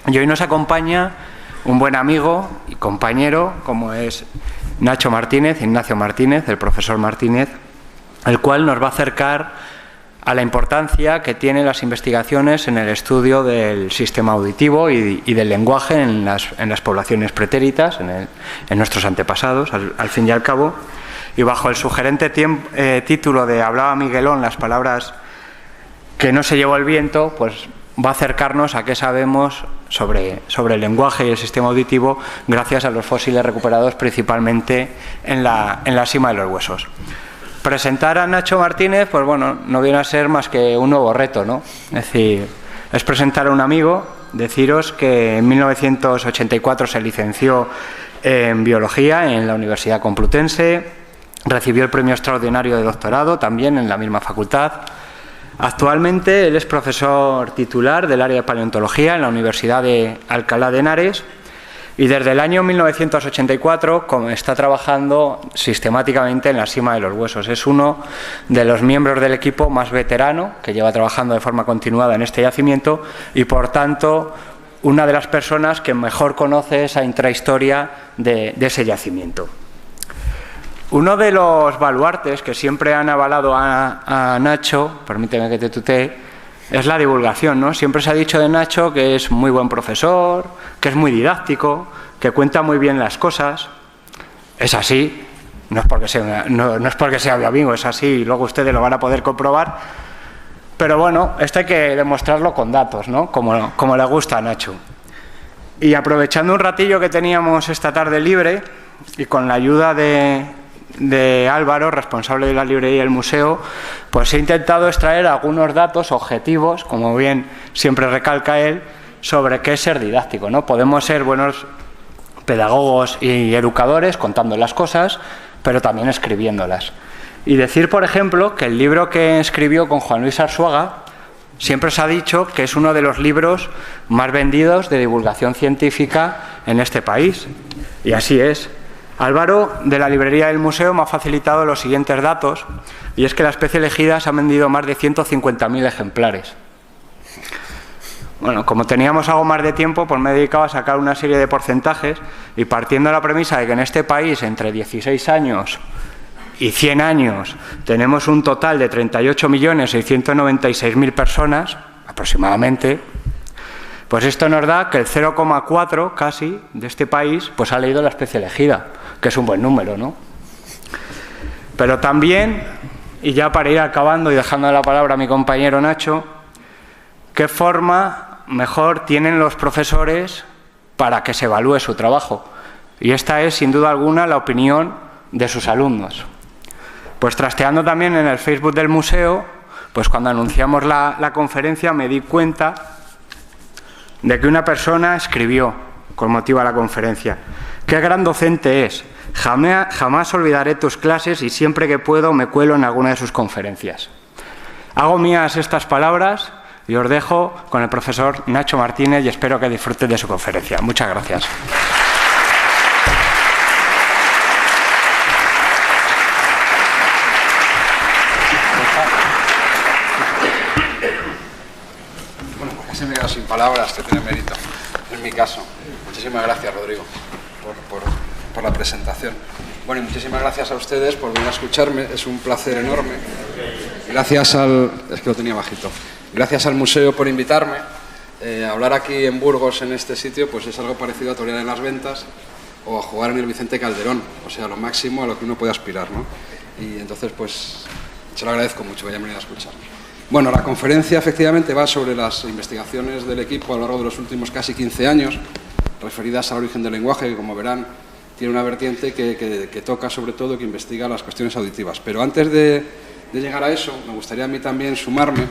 Y hoy nos acompaña un buen amigo y compañero, como es Nacho Martínez, Ignacio Martínez, el profesor Martínez, el cual nos va a acercar a la importancia que tienen las investigaciones en el estudio del sistema auditivo y del lenguaje en las poblaciones pretéritas, en nuestros antepasados, al fin y al cabo. Y bajo el sugerente título de Hablaba Miguelón, las palabras que no se llevó el viento, pues va a acercarnos a qué sabemos sobre el lenguaje y el sistema auditivo gracias a los fósiles recuperados principalmente en la cima de los huesos. Presentar a Nacho Martínez, pues bueno, no viene a ser más que un nuevo reto, ¿no? Es decir, es presentar a un amigo, deciros que en 1984 se licenció en Biología en la Universidad Complutense, recibió el premio extraordinario de doctorado también en la misma facultad. Actualmente él es profesor titular del área de paleontología en la Universidad de Alcalá de Henares y desde el año 1984 está trabajando sistemáticamente en la cima de los huesos. Es uno de los miembros del equipo más veterano que lleva trabajando de forma continuada en este yacimiento y, por tanto, una de las personas que mejor conoce esa intrahistoria de ese yacimiento. Uno de los baluartes que siempre han avalado a Nacho, permíteme que te tutee, es la divulgación, ¿no? Siempre se ha dicho de Nacho que es muy buen profesor, que es muy didáctico, que cuenta muy bien las cosas. Es así, no es porque sea mi amigo, es así y luego ustedes lo van a poder comprobar. Pero bueno, esto hay que demostrarlo con datos, ¿no? Como le gusta a Nacho. Y aprovechando un ratillo que teníamos esta tarde libre y con la ayuda de Álvaro, responsable de la librería y el museo, pues he intentado extraer algunos datos objetivos, como bien siempre recalca él, sobre qué es ser didáctico, ¿no? Podemos ser buenos pedagogos y educadores contando las cosas, pero también escribiéndolas. Y decir, por ejemplo, que el libro que escribió con Juan Luis Arzuaga siempre se ha dicho que es uno de los libros más vendidos de divulgación científica en este país. Y así es. Álvaro, de la librería del museo, me ha facilitado los siguientes datos, y es que la especie elegida se ha vendido más de 150.000 ejemplares. Bueno, como teníamos algo más de tiempo, pues me he dedicado a sacar una serie de porcentajes, y partiendo de la premisa de que en este país, entre 16 años y 100 años, tenemos un total de 38.696.000 personas, aproximadamente, pues esto nos da que el 0,4 casi de este país pues ha leído la especie elegida, que es un buen número, ¿no? Pero también, y ya para ir acabando y dejando la palabra a mi compañero Nacho, ¿qué forma mejor tienen los profesores para que se evalúe su trabajo? Y esta es, sin duda alguna, la opinión de sus alumnos. Pues trasteando también en el Facebook del museo, pues cuando anunciamos la conferencia me di cuenta de que una persona escribió con motivo a la conferencia: «Qué gran docente es, jamás olvidaré tus clases y siempre que puedo me cuelo en alguna de sus conferencias». Hago mías estas palabras y os dejo con el profesor Nacho Martínez y espero que disfruten de su conferencia. Muchas gracias. Se me queda sin palabras, que tiene mérito, en mi caso. Muchísimas gracias, Rodrigo, por la presentación. Bueno, y muchísimas gracias a ustedes por venir a escucharme, es un placer enorme. Gracias es que lo tenía bajito. Gracias al museo por invitarme. Hablar aquí en Burgos, en este sitio, pues es algo parecido a torear en las ventas o a jugar en el Vicente Calderón, o sea, lo máximo a lo que uno puede aspirar, ¿no? Y entonces, pues, se lo agradezco mucho que hayan venido a escucharme. Bueno, la conferencia efectivamente va sobre las investigaciones del equipo a lo largo de los últimos casi 15 años, referidas al origen del lenguaje, que como verán tiene una vertiente que toca sobre todo, que investiga las cuestiones auditivas. Pero antes de llegar a eso, me gustaría a mí también sumarme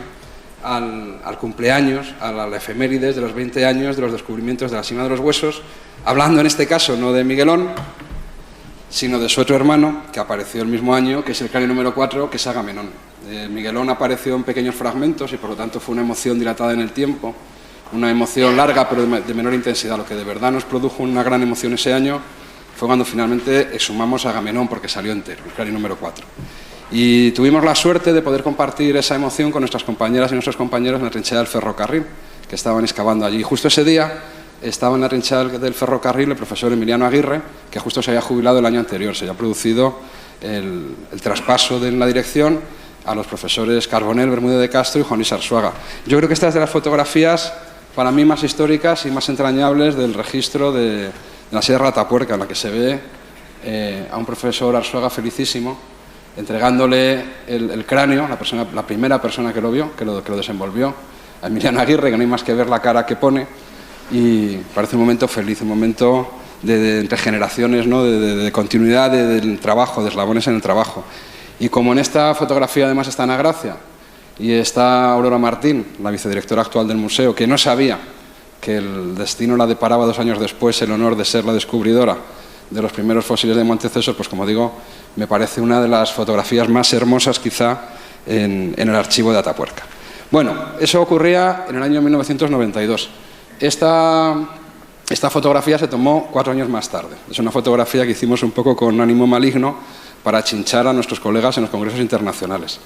al cumpleaños, a la efemérides de los 20 años de los descubrimientos de la cima de los huesos, hablando en este caso no de Miguelón, sino de su otro hermano, que apareció el mismo año, que es el cráneo número 4, que es Agamenón. Miguelón apareció en pequeños fragmentos y por lo tanto fue una emoción dilatada en el tiempo, una emoción larga pero de menor intensidad. Lo que de verdad nos produjo una gran emoción ese año fue cuando finalmente exhumamos a Agamenón, porque salió entero, el cráneo número 4. Y tuvimos la suerte de poder compartir esa emoción con nuestras compañeras y nuestros compañeros en la trinchera del ferrocarril, que estaban excavando allí. Y justo ese día estaba en la trinchera del ferrocarril el profesor Emiliano Aguirre, que justo se había jubilado el año anterior. Se había producido el traspaso de la dirección a los profesores Carbonell, Bermúdez de Castro y Juan Luis Arzuaga. Yo creo que esta es de las fotografías para mí más históricas y más entrañables del registro de la Sierra de Atapuerca, en la que se ve a un profesor Arzuaga felicísimo, entregándole el cráneo, la primera persona que lo vio, que lo desenvolvió, a Emiliano Aguirre, que no hay más que ver la cara que pone, y parece un momento feliz, un momento entre generaciones, ¿no? de continuidad del trabajo, de eslabones en el trabajo. Y como en esta fotografía además está Ana Gracia y está Aurora Martín, la vicedirectora actual del museo, que no sabía que el destino la deparaba 2 años después el honor de ser la descubridora de los primeros fósiles de Montecesor, pues como digo, me parece una de las fotografías más hermosas quizá en el archivo de Atapuerca. Bueno, eso ocurría en el año 1992. Esta fotografía se tomó 4 años más tarde. Es una fotografía que hicimos un poco con ánimo maligno para chinchar a nuestros colegas en los congresos internacionales,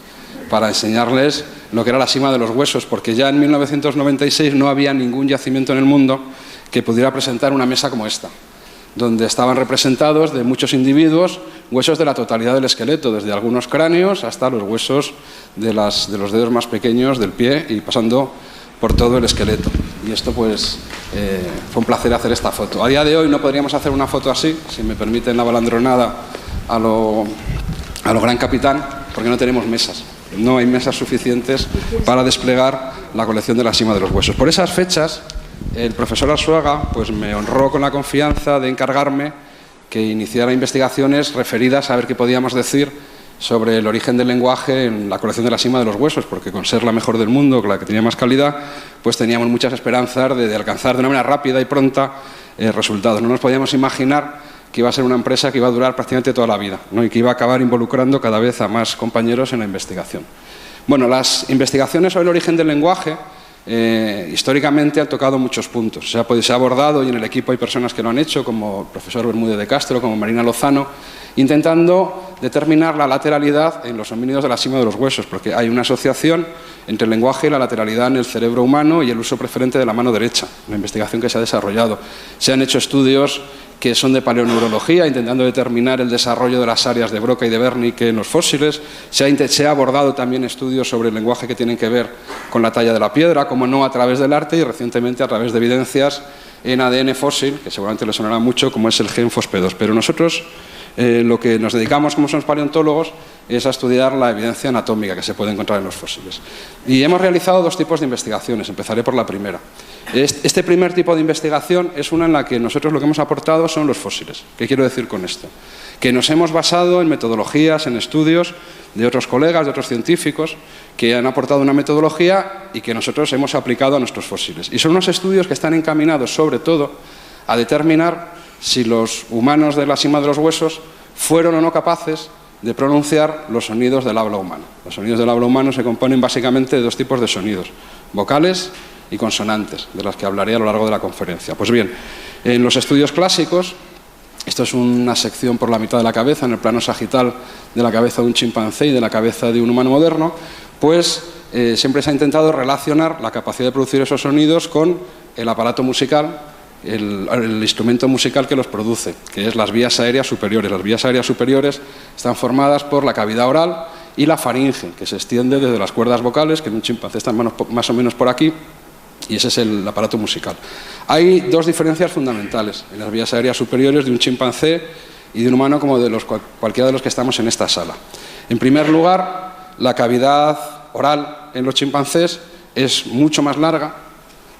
para enseñarles lo que era la sima de los huesos, porque ya en 1996 no había ningún yacimiento en el mundo que pudiera presentar una mesa como esta, donde estaban representados de muchos individuos huesos de la totalidad del esqueleto, desde algunos cráneos hasta los huesos de los dedos más pequeños del pie y pasando por todo el esqueleto. Y esto pues fue un placer hacer esta foto. A día de hoy no podríamos hacer una foto así, si me permiten la balandronada a lo gran capitán, porque no tenemos mesas. No hay mesas suficientes para desplegar la colección de la sima de los huesos. Por esas fechas, el profesor Arzuaga pues, me honró con la confianza de encargarme que iniciara investigaciones referidas a ver qué podíamos decir sobre el origen del lenguaje en la colección de la sima de los huesos, porque con ser la mejor del mundo, la que tenía más calidad, pues teníamos muchas esperanzas de alcanzar de una manera rápida y pronta resultados. No nos podíamos imaginar que iba a ser una empresa que iba a durar prácticamente toda la vida, ¿no? Y que iba a acabar involucrando cada vez a más compañeros en la investigación. Bueno, las investigaciones sobre el origen del lenguaje históricamente han tocado muchos puntos. Se ha abordado, y en el equipo hay personas que lo han hecho, como el profesor Bermúdez de Castro, como Marina Lozano, intentando determinar la lateralidad en los homínidos de la sima de los huesos, porque hay una asociación entre el lenguaje y la lateralidad en el cerebro humano y el uso preferente de la mano derecha, una investigación que se ha desarrollado. Se han hecho estudios que son de paleoneurología, intentando determinar el desarrollo de las áreas de Broca y de Wernicke en los fósiles. Se ha abordado también estudios sobre el lenguaje que tienen que ver con la talla de la piedra, como no a través del arte, y recientemente a través de evidencias en ADN fósil, que seguramente les sonará mucho, como es el gen FOSP2. Pero nosotros lo que nos dedicamos, como somos paleontólogos, es a estudiar la evidencia anatómica que se puede encontrar en los fósiles. Y hemos realizado 2 tipos de investigaciones. Empezaré por la primera. Este primer tipo de investigación es una en la que nosotros lo que hemos aportado son los fósiles. ¿Qué quiero decir con esto? Que nos hemos basado en metodologías, en estudios de otros colegas, de otros científicos, que han aportado una metodología y que nosotros hemos aplicado a nuestros fósiles. Y son unos estudios que están encaminados, sobre todo, a determinar si los humanos de la sima de los huesos fueron o no capaces de pronunciar los sonidos del habla humana. Los sonidos del habla humano se componen básicamente de 2 tipos de sonidos, vocales y consonantes, de las que hablaré a lo largo de la conferencia. Pues bien, en los estudios clásicos, esto es una sección por la mitad de la cabeza, en el plano sagital de la cabeza de un chimpancé y de la cabeza de un humano moderno, pues siempre se ha intentado relacionar la capacidad de producir esos sonidos con el aparato musical, el instrumento musical que los produce, que es las vías aéreas superiores. Las vías aéreas superiores están formadas por la cavidad oral y la faringe, que se extiende desde las cuerdas vocales, que en un chimpancé están más o menos por aquí, y ese es el aparato musical. Hay 2 diferencias fundamentales en las vías aéreas superiores de un chimpancé y de un humano como de cualquiera de los que estamos en esta sala. En primer lugar, la cavidad oral en los chimpancés es mucho más larga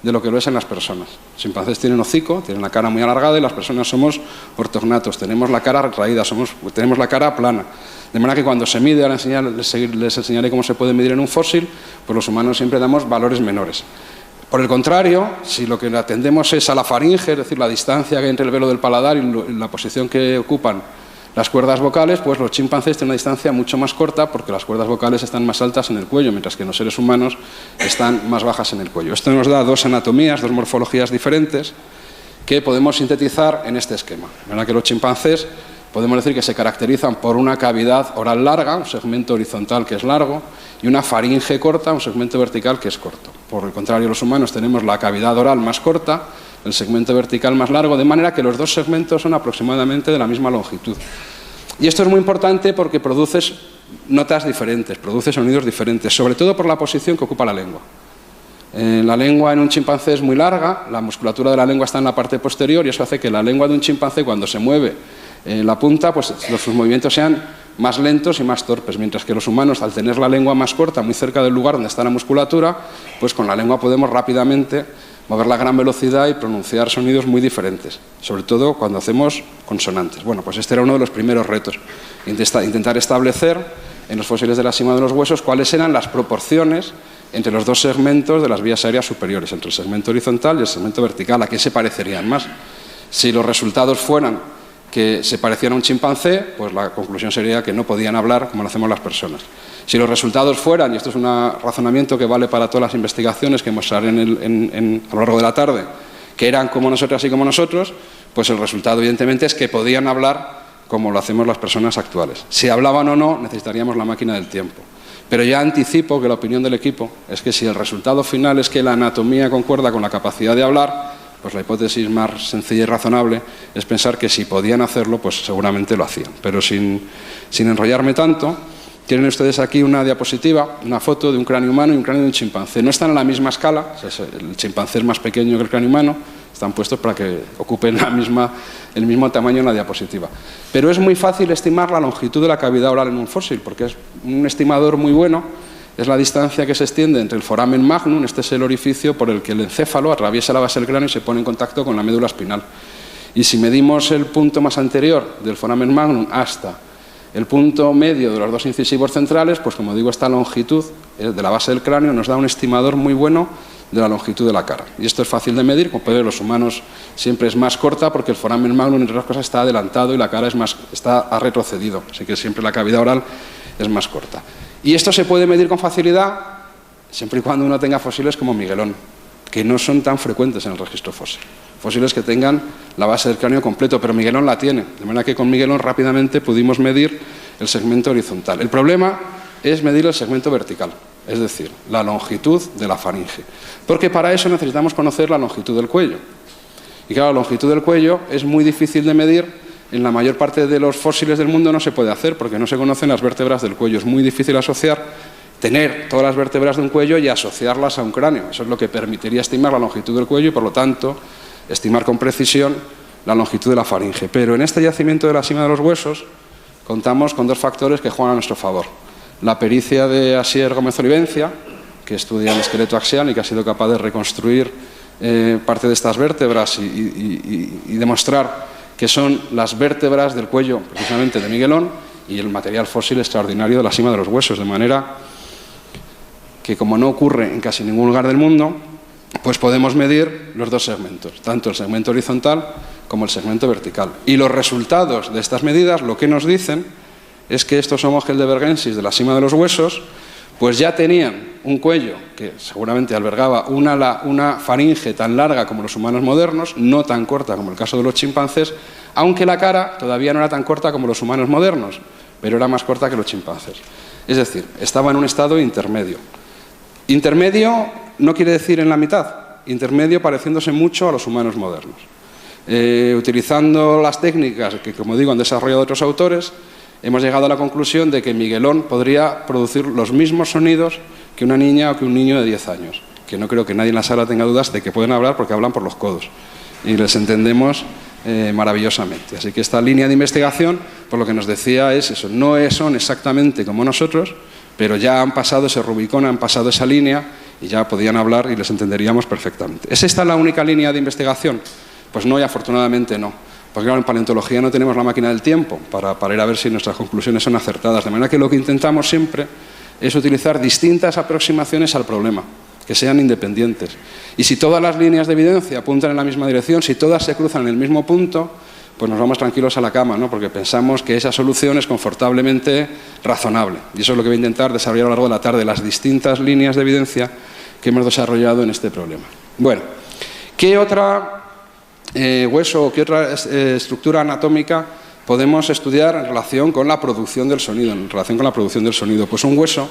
de lo que lo es en las personas. Los chimpancés tienen hocico, tienen la cara muy alargada, y las personas somos ortognatos, tenemos la cara retraída, tenemos la cara plana. De manera que cuando se mide, ahora les enseñaré cómo se puede medir en un fósil, pues los humanos siempre damos valores menores. Por el contrario, si lo que atendemos es a la faringe, es decir, la distancia que hay entre el velo del paladar y la posición que ocupan las cuerdas vocales, pues los chimpancés tienen una distancia mucho más corta, porque las cuerdas vocales están más altas en el cuello, mientras que los seres humanos están más bajas en el cuello. Esto nos da 2 anatomías, 2 morfologías diferentes que podemos sintetizar en este esquema. De manera que los chimpancés podemos decir que se caracterizan por una cavidad oral larga, un segmento horizontal que es largo, y una faringe corta, un segmento vertical que es corto. Por el contrario, los humanos tenemos la cavidad oral más corta, el segmento vertical más largo, de manera que los dos segmentos son aproximadamente de la misma longitud. Y esto es muy importante porque produces notas diferentes, produce sonidos diferentes, sobre todo por la posición que ocupa la lengua. La lengua en un chimpancé es muy larga, la musculatura de la lengua está en la parte posterior y eso hace que la lengua de un chimpancé, cuando se mueve la punta, pues sus movimientos sean más lentos y más torpes, mientras que los humanos, al tener la lengua más corta, muy cerca del lugar donde está la musculatura, pues con la lengua podemos rápidamente moverla a gran velocidad y pronunciar sonidos muy diferentes, sobre todo cuando hacemos consonantes. Bueno, pues este era uno de los primeros retos, intentar establecer en los fósiles de la cima de los huesos cuáles eran las proporciones entre los dos segmentos de las vías aéreas superiores, entre el segmento horizontal y el segmento vertical, a qué se parecerían más. Si los resultados fueran que se parecían a un chimpancé, pues la conclusión sería que no podían hablar como lo hacemos las personas. Si los resultados fueran, y esto es un razonamiento que vale para todas las investigaciones que mostraré a lo largo de la tarde, que eran como nosotras y como nosotros, pues el resultado evidentemente es que podían hablar como lo hacemos las personas actuales. Si hablaban o no, necesitaríamos la máquina del tiempo. Pero ya anticipo que la opinión del equipo es que si el resultado final es que la anatomía concuerda con la capacidad de hablar, pues la hipótesis más sencilla y razonable es pensar que si podían hacerlo, pues seguramente lo hacían. Pero sin enrollarme tanto, tienen ustedes aquí una diapositiva, una foto de un cráneo humano y un cráneo de un chimpancé. No están a la misma escala, o sea, el chimpancé es más pequeño que el cráneo humano, están puestos para que ocupen el mismo tamaño en la diapositiva. Pero es muy fácil estimar la longitud de la cavidad oral en un fósil, porque es un estimador muy bueno, es la distancia que se extiende entre el foramen magnum, este es el orificio por el que el encéfalo atraviesa la base del cráneo y se pone en contacto con la médula espinal. Y si medimos el punto más anterior del foramen magnum hasta el punto medio de los dos incisivos centrales, pues como digo, esta longitud de la base del cráneo nos da un estimador muy bueno de la longitud de la cara. Y esto es fácil de medir, como pueden ver, los humanos siempre es más corta porque el foramen magnum, entre otras cosas, está adelantado y la cara ha retrocedido, así que siempre la cavidad oral es más corta. Y esto se puede medir con facilidad siempre y cuando uno tenga fósiles como Miguelón, que no son tan frecuentes en el registro fósil. Fósiles que tengan la base del cráneo completo, pero Miguelón la tiene, de manera que con Miguelón rápidamente pudimos medir el segmento horizontal. El problema es medir el segmento vertical, es decir, la longitud de la faringe, porque para eso necesitamos conocer la longitud del cuello. Y claro, la longitud del cuello es muy difícil de medir. En la mayor parte de los fósiles del mundo no se puede hacer porque no se conocen las vértebras del cuello. Es muy difícil tener todas las vértebras de un cuello y asociarlas a un cráneo. Eso es lo que permitiría estimar la longitud del cuello y, por lo tanto, estimar con precisión la longitud de la faringe. Pero en este yacimiento de la cima de los huesos contamos con dos factores que juegan a nuestro favor. La pericia de Asier Gómez Olivencia, que estudia el esqueleto axial y que ha sido capaz de reconstruir parte de estas vértebras y demostrar que son las vértebras del cuello, precisamente de Miguelón, y el material fósil extraordinario de la cima de los huesos, de manera que, como no ocurre en casi ningún lugar del mundo, pues podemos medir los dos segmentos, tanto el segmento horizontal como el segmento vertical. Y los resultados de estas medidas lo que nos dicen es que estos Homo heidelbergensis de la cima de los huesos pues ya tenían un cuello que seguramente albergaba una faringe tan larga como los humanos modernos, no tan corta como el caso de los chimpancés, aunque la cara todavía no era tan corta como los humanos modernos, pero era más corta que los chimpancés. Es decir, estaba en un estado intermedio. Intermedio no quiere decir en la mitad, intermedio pareciéndose mucho a los humanos modernos. Utilizando las técnicas que, como digo, han desarrollado otros autores, hemos llegado a la conclusión de que Miguelón podría producir los mismos sonidos que una niña o que un niño de 10 años, que no creo que nadie en la sala tenga dudas de que pueden hablar porque hablan por los codos y les entendemos maravillosamente. Así que esta línea de investigación, por lo que nos decía, es eso, no son exactamente como nosotros, pero ya han pasado ese Rubicón, han pasado esa línea y ya podían hablar y les entenderíamos perfectamente. ¿Es esta la única línea de investigación? Pues no, y afortunadamente no. Porque claro, en paleontología no tenemos la máquina del tiempo para ir a ver si nuestras conclusiones son acertadas. De manera que lo que intentamos siempre es utilizar distintas aproximaciones al problema, que sean independientes. Y si todas las líneas de evidencia apuntan en la misma dirección, si todas se cruzan en el mismo punto, pues nos vamos tranquilos a la cama, ¿no? Porque pensamos que esa solución es confortablemente razonable. Y eso es lo que voy a intentar desarrollar a lo largo de la tarde, las distintas líneas de evidencia que hemos desarrollado en este problema. Bueno, ¿qué otra hueso o qué otra estructura anatómica podemos estudiar en relación con la producción del sonido? Pues un hueso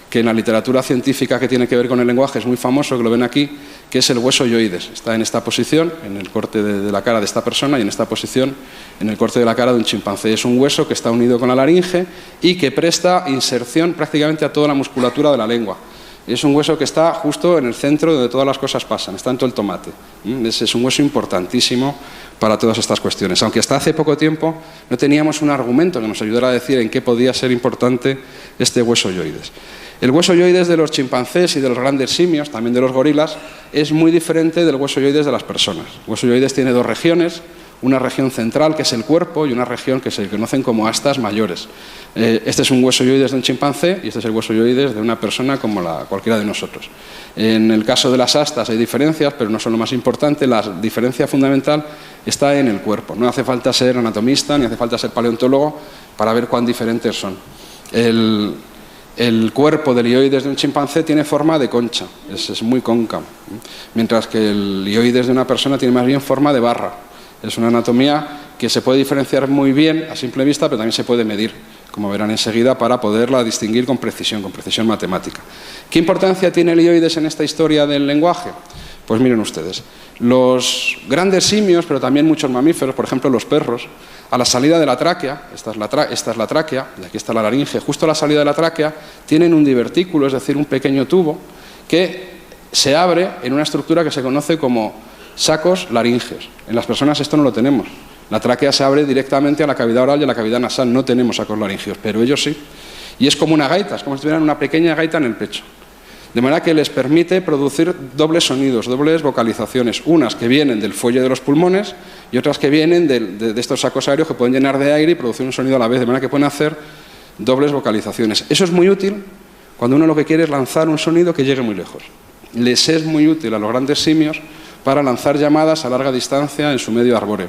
que en la literatura científica que tiene que ver con el lenguaje es muy famoso, que lo ven aquí, que es el hueso hyoides. Está en esta posición, en el corte de la cara de esta persona, y en esta posición, en el corte de la cara de un chimpancé. Es un hueso que está unido con la laringe y que presta inserción prácticamente a toda la musculatura de la lengua. Es un hueso que está justo en el centro donde todas las cosas pasan, está en todo el tomate. Es un hueso importantísimo para todas estas cuestiones. Aunque hasta hace poco tiempo no teníamos un argumento que nos ayudara a decir en qué podía ser importante este hueso hyoides. El hueso hyoides de los chimpancés y de los grandes simios, también de los gorilas, es muy diferente del hueso hyoides de las personas. El hueso hyoides tiene dos regiones, una región central, que es el cuerpo, y una región que se conocen como astas mayores. Este es un hueso hyoides de un chimpancé y este es el hueso hyoides de una persona como cualquiera de nosotros. En el caso de las astas hay diferencias, pero no son lo más importante. La diferencia fundamental está en el cuerpo. No hace falta ser anatomista ni hace falta ser paleontólogo para ver cuán diferentes son. El cuerpo del hyoides de un chimpancé tiene forma de concha, es muy cóncavo, mientras que el hyoides de una persona tiene más bien forma de barra. Es una anatomía que se puede diferenciar muy bien a simple vista, pero también se puede medir, como verán enseguida, para poderla distinguir con precisión matemática. ¿Qué importancia tiene el hyoides en esta historia del lenguaje? Pues miren ustedes, los grandes simios, pero también muchos mamíferos, por ejemplo los perros, a la salida de la tráquea, esta es la tráquea, y aquí está la laringe, justo a la salida de la tráquea, tienen un divertículo, es decir, un pequeño tubo, que se abre en una estructura que se conoce como sacos laringeos. En las personas esto no lo tenemos. La tráquea se abre directamente a la cavidad oral y a la cavidad nasal, no tenemos sacos laringeos, pero ellos sí. Y es como una gaita, es como si tuvieran una pequeña gaita en el pecho. De manera que les permite producir dobles sonidos, dobles vocalizaciones, unas que vienen del fuelle de los pulmones y otras que vienen de estos sacos aéreos que pueden llenar de aire y producir un sonido a la vez, de manera que pueden hacer dobles vocalizaciones. Eso es muy útil cuando uno lo que quiere es lanzar un sonido que llegue muy lejos. Les es muy útil a los grandes simios para lanzar llamadas a larga distancia en su medio arbóreo.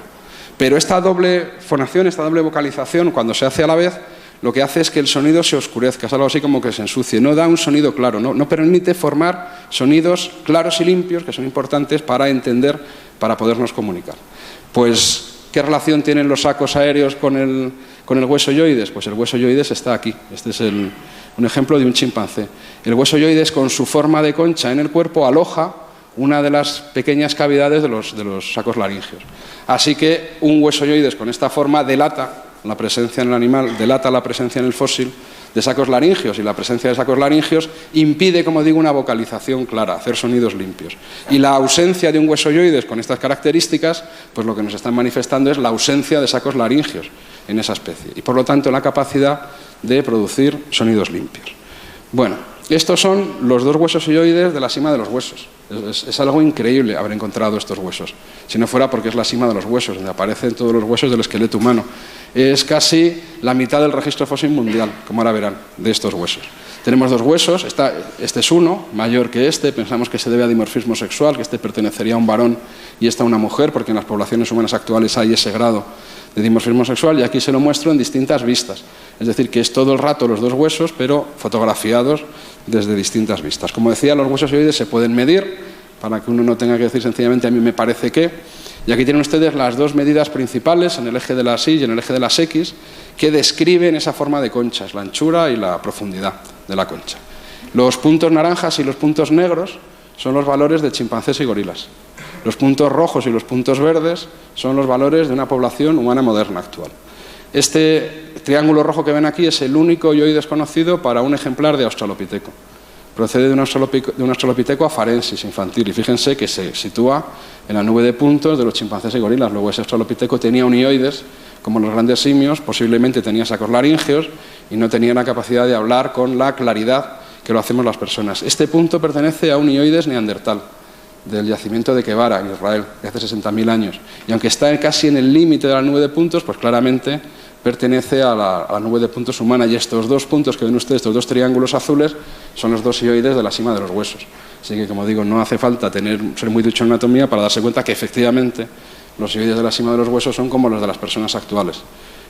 Pero esta doble fonación, esta doble vocalización, cuando se hace a la vez, lo que hace es que el sonido se oscurezca, es algo así como que se ensucie, no da un sonido claro, no permite formar sonidos claros y limpios que son importantes para entender, para podernos comunicar. Pues, ¿qué relación tienen los sacos aéreos con el hueso hyoides? Pues el hueso hyoides está aquí, este es un ejemplo de un chimpancé. El hueso hyoides, con su forma de concha en el cuerpo, aloja una de las pequeñas cavidades de los sacos laringeos. Así que un hueso hyoides con esta forma delata la presencia en el animal, delata la presencia en el fósil de sacos laringeos, y la presencia de sacos laringeos impide, como digo, una vocalización clara, hacer sonidos limpios. Y la ausencia de un hueso hyoides con estas características, pues lo que nos están manifestando es la ausencia de sacos laringeos en esa especie y por lo tanto la capacidad de producir sonidos limpios. Bueno, estos son los dos huesos hyoides de la cima de los huesos. Es algo increíble haber encontrado estos huesos, si no fuera porque es la cima de los huesos, donde aparecen todos los huesos del esqueleto humano. Es casi la mitad del registro fósil mundial, como ahora verán, de estos huesos. Tenemos dos huesos, este es uno, mayor que este, pensamos que se debe a dimorfismo sexual, que este pertenecería a un varón y esta a una mujer, porque en las poblaciones humanas actuales hay ese grado de dimorfismo sexual, y aquí se lo muestro en distintas vistas. Es decir, que es todo el rato los dos huesos, pero fotografiados desde distintas vistas. Como decía, los huesos hyoides se pueden medir, para que uno no tenga que decir sencillamente a mí me parece que. Y aquí tienen ustedes las dos medidas principales, en el eje de las Y y en el eje de las X, que describen esa forma de conchas, la anchura y la profundidad de la concha. Los puntos naranjas y los puntos negros son los valores de chimpancés y gorilas. Los puntos rojos y los puntos verdes son los valores de una población humana moderna actual. Este triángulo rojo que ven aquí es el único hyoides conocido para un ejemplar de Australopithecus. Procede de un Australopithecus afarensis infantil, y fíjense que se sitúa en la nube de puntos de los chimpancés y gorilas. Luego ese Australopithecus tenía un hyoides, como los grandes simios, posiblemente tenía sacos laringeos y no tenía la capacidad de hablar con la claridad que lo hacemos las personas. Este punto pertenece a un hyoides neandertal, del yacimiento de Kevara, en Israel, de hace 60.000 años. Y aunque está casi en el límite de la nube de puntos, pues claramente pertenece a la nube de puntos humana, y estos dos puntos que ven ustedes, estos dos triángulos azules, son los dos hyoides de la cima de los huesos. Así que, como digo, no hace falta ser muy ducho en anatomía para darse cuenta que efectivamente los hyoides de la cima de los huesos son como los de las personas actuales.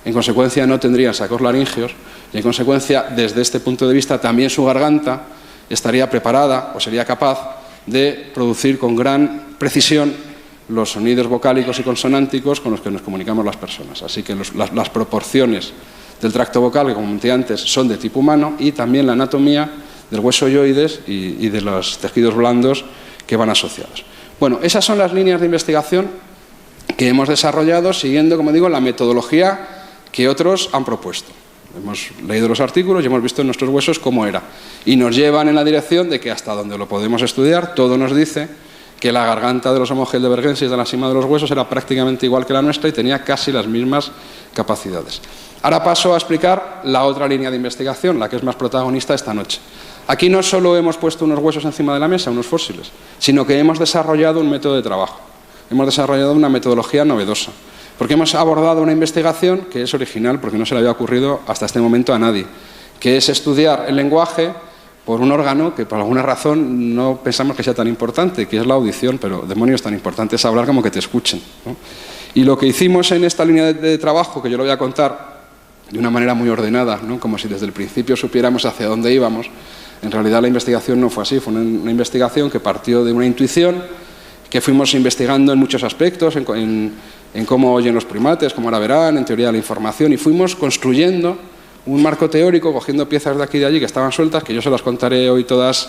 En consecuencia, no tendrían sacos laringeos y, en consecuencia, desde este punto de vista, también su garganta estaría preparada o sería capaz de producir con gran precisión los sonidos vocálicos y consonánticos con los que nos comunicamos las personas. Así que las proporciones del tracto vocal, que como comenté antes, son de tipo humano, y también la anatomía del hueso yoides y de los tejidos blandos que van asociados. Bueno, esas son las líneas de investigación que hemos desarrollado siguiendo, como digo, la metodología que otros han propuesto. Hemos leído los artículos y hemos visto en nuestros huesos cómo era. Y nos llevan en la dirección de que hasta donde lo podemos estudiar, todo nos dice que la garganta de los Homo heidelbergensis de la cima de los huesos era prácticamente igual que la nuestra y tenía casi las mismas capacidades. Ahora paso a explicar la otra línea de investigación, la que es más protagonista esta noche. Aquí no solo hemos puesto unos huesos encima de la mesa, unos fósiles, sino que hemos desarrollado un método de trabajo. Hemos desarrollado una metodología novedosa, porque hemos abordado una investigación que es original, porque no se le había ocurrido hasta este momento a nadie, que es estudiar el lenguaje por un órgano que por alguna razón no pensamos que sea tan importante, que es la audición, pero demonios, tan importante es hablar como que te escuchen, ¿no? Y lo que hicimos en esta línea de trabajo, que yo lo voy a contar de una manera muy ordenada, ¿no? Como si desde el principio supiéramos hacia dónde íbamos, en realidad la investigación no fue así, fue una investigación que partió de una intuición, que fuimos investigando en muchos aspectos, en cómo oyen los primates, cómo ahora verán, en teoría de la información, y fuimos construyendo un marco teórico, cogiendo piezas de aquí y de allí que estaban sueltas, que yo se las contaré hoy todas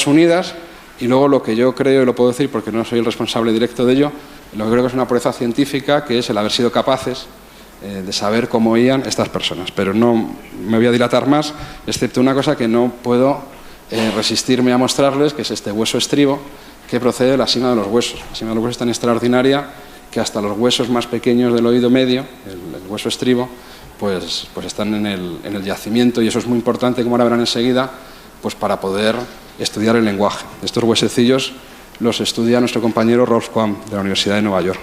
unidas, y luego lo que yo creo, y lo puedo decir porque no soy el responsable directo de ello, lo que creo que es una proeza científica, que es el haber sido capaces de saber cómo oían estas personas. Pero no me voy a dilatar más, excepto una cosa que no puedo resistirme a mostrarles, que es este hueso estribo, que procede de la cima de los huesos. La cima de los huesos es tan extraordinaria que hasta los huesos más pequeños del oído medio, el hueso estribo, pues están en el yacimiento, y eso es muy importante, como ahora verán enseguida, pues para poder estudiar el lenguaje. Estos huesecillos los estudia nuestro compañero Rolf Quam, de la Universidad de Nueva York.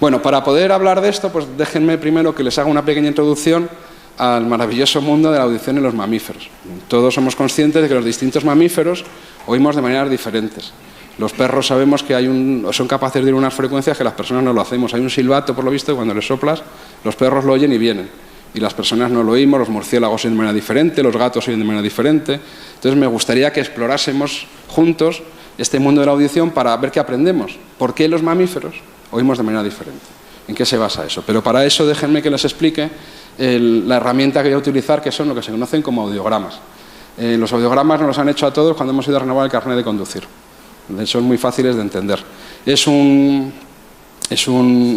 Bueno, para poder hablar de esto, pues déjenme primero que les haga una pequeña introducción al maravilloso mundo de la audición en los mamíferos. Todos somos conscientes de que los distintos mamíferos oímos de maneras diferentes. Los perros sabemos que son capaces de ir a unas frecuencias que las personas no lo hacemos. Hay un silbato, por lo visto, y cuando les soplas, los perros lo oyen y vienen. Y las personas no lo oímos, los murciélagos oyen de manera diferente, los gatos oyen de manera diferente. Entonces me gustaría que explorásemos juntos este mundo de la audición para ver qué aprendemos. ¿Por qué los mamíferos oímos de manera diferente? ¿En qué se basa eso? Pero para eso déjenme que les explique la herramienta que voy a utilizar, que son lo que se conocen como audiogramas. Los audiogramas nos los han hecho a todos cuando hemos ido a renovar el carnet de conducir. Son muy fáciles de entender. Es un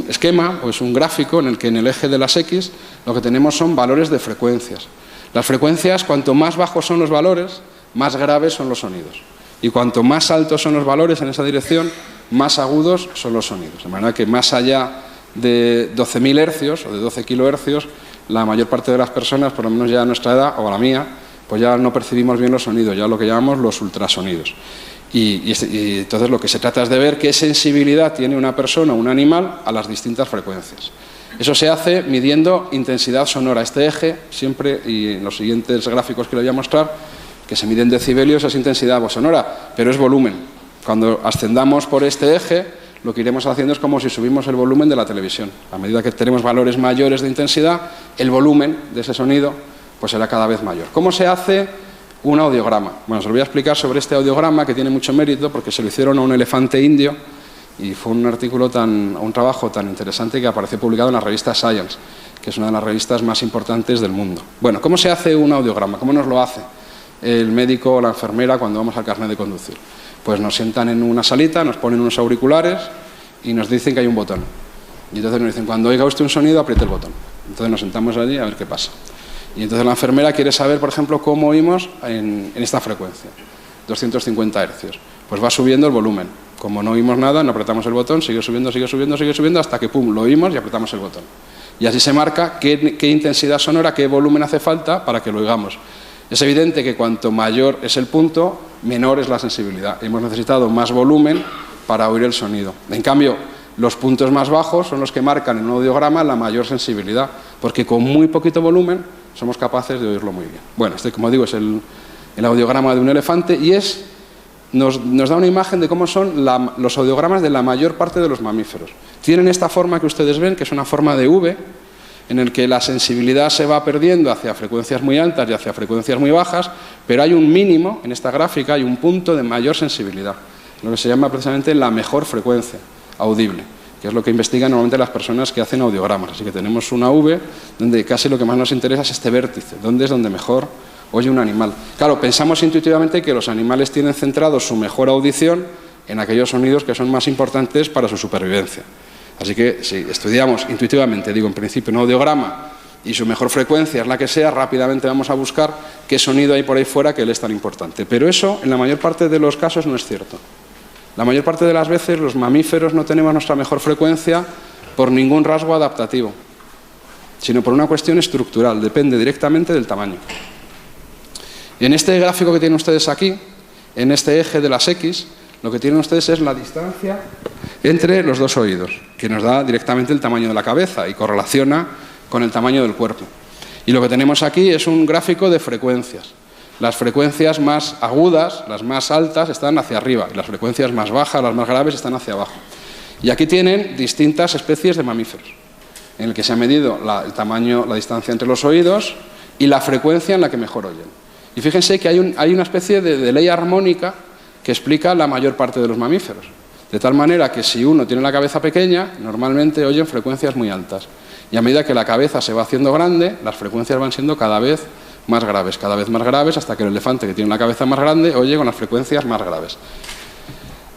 esquema o es un gráfico en el que en el eje de las X lo que tenemos son valores de frecuencias. Las frecuencias, cuanto más bajos son los valores, más graves son los sonidos. Y cuanto más altos son los valores en esa dirección, más agudos son los sonidos. De manera que más allá de 12.000 hercios o de 12 kilohercios, la mayor parte de las personas, por lo menos ya a nuestra edad o a la mía, pues ya no percibimos bien los sonidos, ya lo que llamamos los ultrasonidos. Y entonces lo que se trata es de ver qué sensibilidad tiene una persona o un animal a las distintas frecuencias. Eso se hace midiendo intensidad sonora. Este eje, siempre, y en los siguientes gráficos que le voy a mostrar, que se miden decibelios, es intensidad sonora, pero es volumen. Cuando ascendamos por este eje, lo que iremos haciendo es como si subimos el volumen de la televisión. A medida que tenemos valores mayores de intensidad, el volumen de ese sonido pues será cada vez mayor. ¿Cómo se hace un audiograma? Bueno, se lo voy a explicar sobre este audiograma, que tiene mucho mérito porque se lo hicieron a un elefante indio y fue un trabajo tan interesante que apareció publicado en la revista Science, que es una de las revistas más importantes del mundo. Bueno, ¿cómo se hace un audiograma? ¿Cómo nos lo hace el médico o la enfermera cuando vamos al carnet de conducir? Pues nos sientan en una salita, nos ponen unos auriculares y nos dicen que hay un botón. Y entonces nos dicen, cuando oiga usted un sonido, apriete el botón. Entonces nos sentamos allí a ver qué pasa. Y entonces la enfermera quiere saber, por ejemplo, cómo oímos en esta frecuencia, 250 hercios. Pues va subiendo el volumen. Como no oímos nada, no apretamos el botón, sigue subiendo, hasta que pum, lo oímos y apretamos el botón. Y así se marca qué intensidad sonora, qué volumen hace falta para que lo oigamos. Es evidente que cuanto mayor es el punto, menor es la sensibilidad. Hemos necesitado más volumen para oír el sonido. En cambio, los puntos más bajos son los que marcan en un audiograma la mayor sensibilidad, porque con muy poquito volumen somos capaces de oírlo muy bien. Bueno, este, como digo, es el audiograma de un elefante y nos da una imagen de cómo son los audiogramas de la mayor parte de los mamíferos. Tienen esta forma que ustedes ven, que es una forma de V, en el que la sensibilidad se va perdiendo hacia frecuencias muy altas y hacia frecuencias muy bajas, pero hay un mínimo, en esta gráfica hay un punto de mayor sensibilidad, lo que se llama precisamente la mejor frecuencia audible, que es lo que investigan normalmente las personas que hacen audiogramas. Así que tenemos una V donde casi lo que más nos interesa es este vértice, donde mejor oye un animal. Claro, pensamos intuitivamente que los animales tienen centrado su mejor audición en aquellos sonidos que son más importantes para su supervivencia. Así que si estudiamos intuitivamente, digo en principio un audiograma y su mejor frecuencia es la que sea, rápidamente vamos a buscar qué sonido hay por ahí fuera que le es tan importante. Pero eso, en la mayor parte de los casos, no es cierto. La mayor parte de las veces los mamíferos no tenemos nuestra mejor frecuencia por ningún rasgo adaptativo, sino por una cuestión estructural, depende directamente del tamaño. En este gráfico que tienen ustedes aquí, en este eje de las X, lo que tienen ustedes es la distancia entre los dos oídos, que nos da directamente el tamaño de la cabeza y correlaciona con el tamaño del cuerpo. Y lo que tenemos aquí es un gráfico de frecuencias. Las frecuencias más agudas, las más altas, están hacia arriba, y las frecuencias más bajas, las más graves, están hacia abajo. Y aquí tienen distintas especies de mamíferos, en el que se ha medido el tamaño, la distancia entre los oídos y la frecuencia en la que mejor oyen. Y fíjense que hay una especie de ley armónica que explica la mayor parte de los mamíferos. De tal manera que si uno tiene la cabeza pequeña, normalmente oyen frecuencias muy altas. Y a medida que la cabeza se va haciendo grande, las frecuencias van siendo cada vez más graves, hasta que el elefante, que tiene la cabeza más grande, oye con las frecuencias más graves.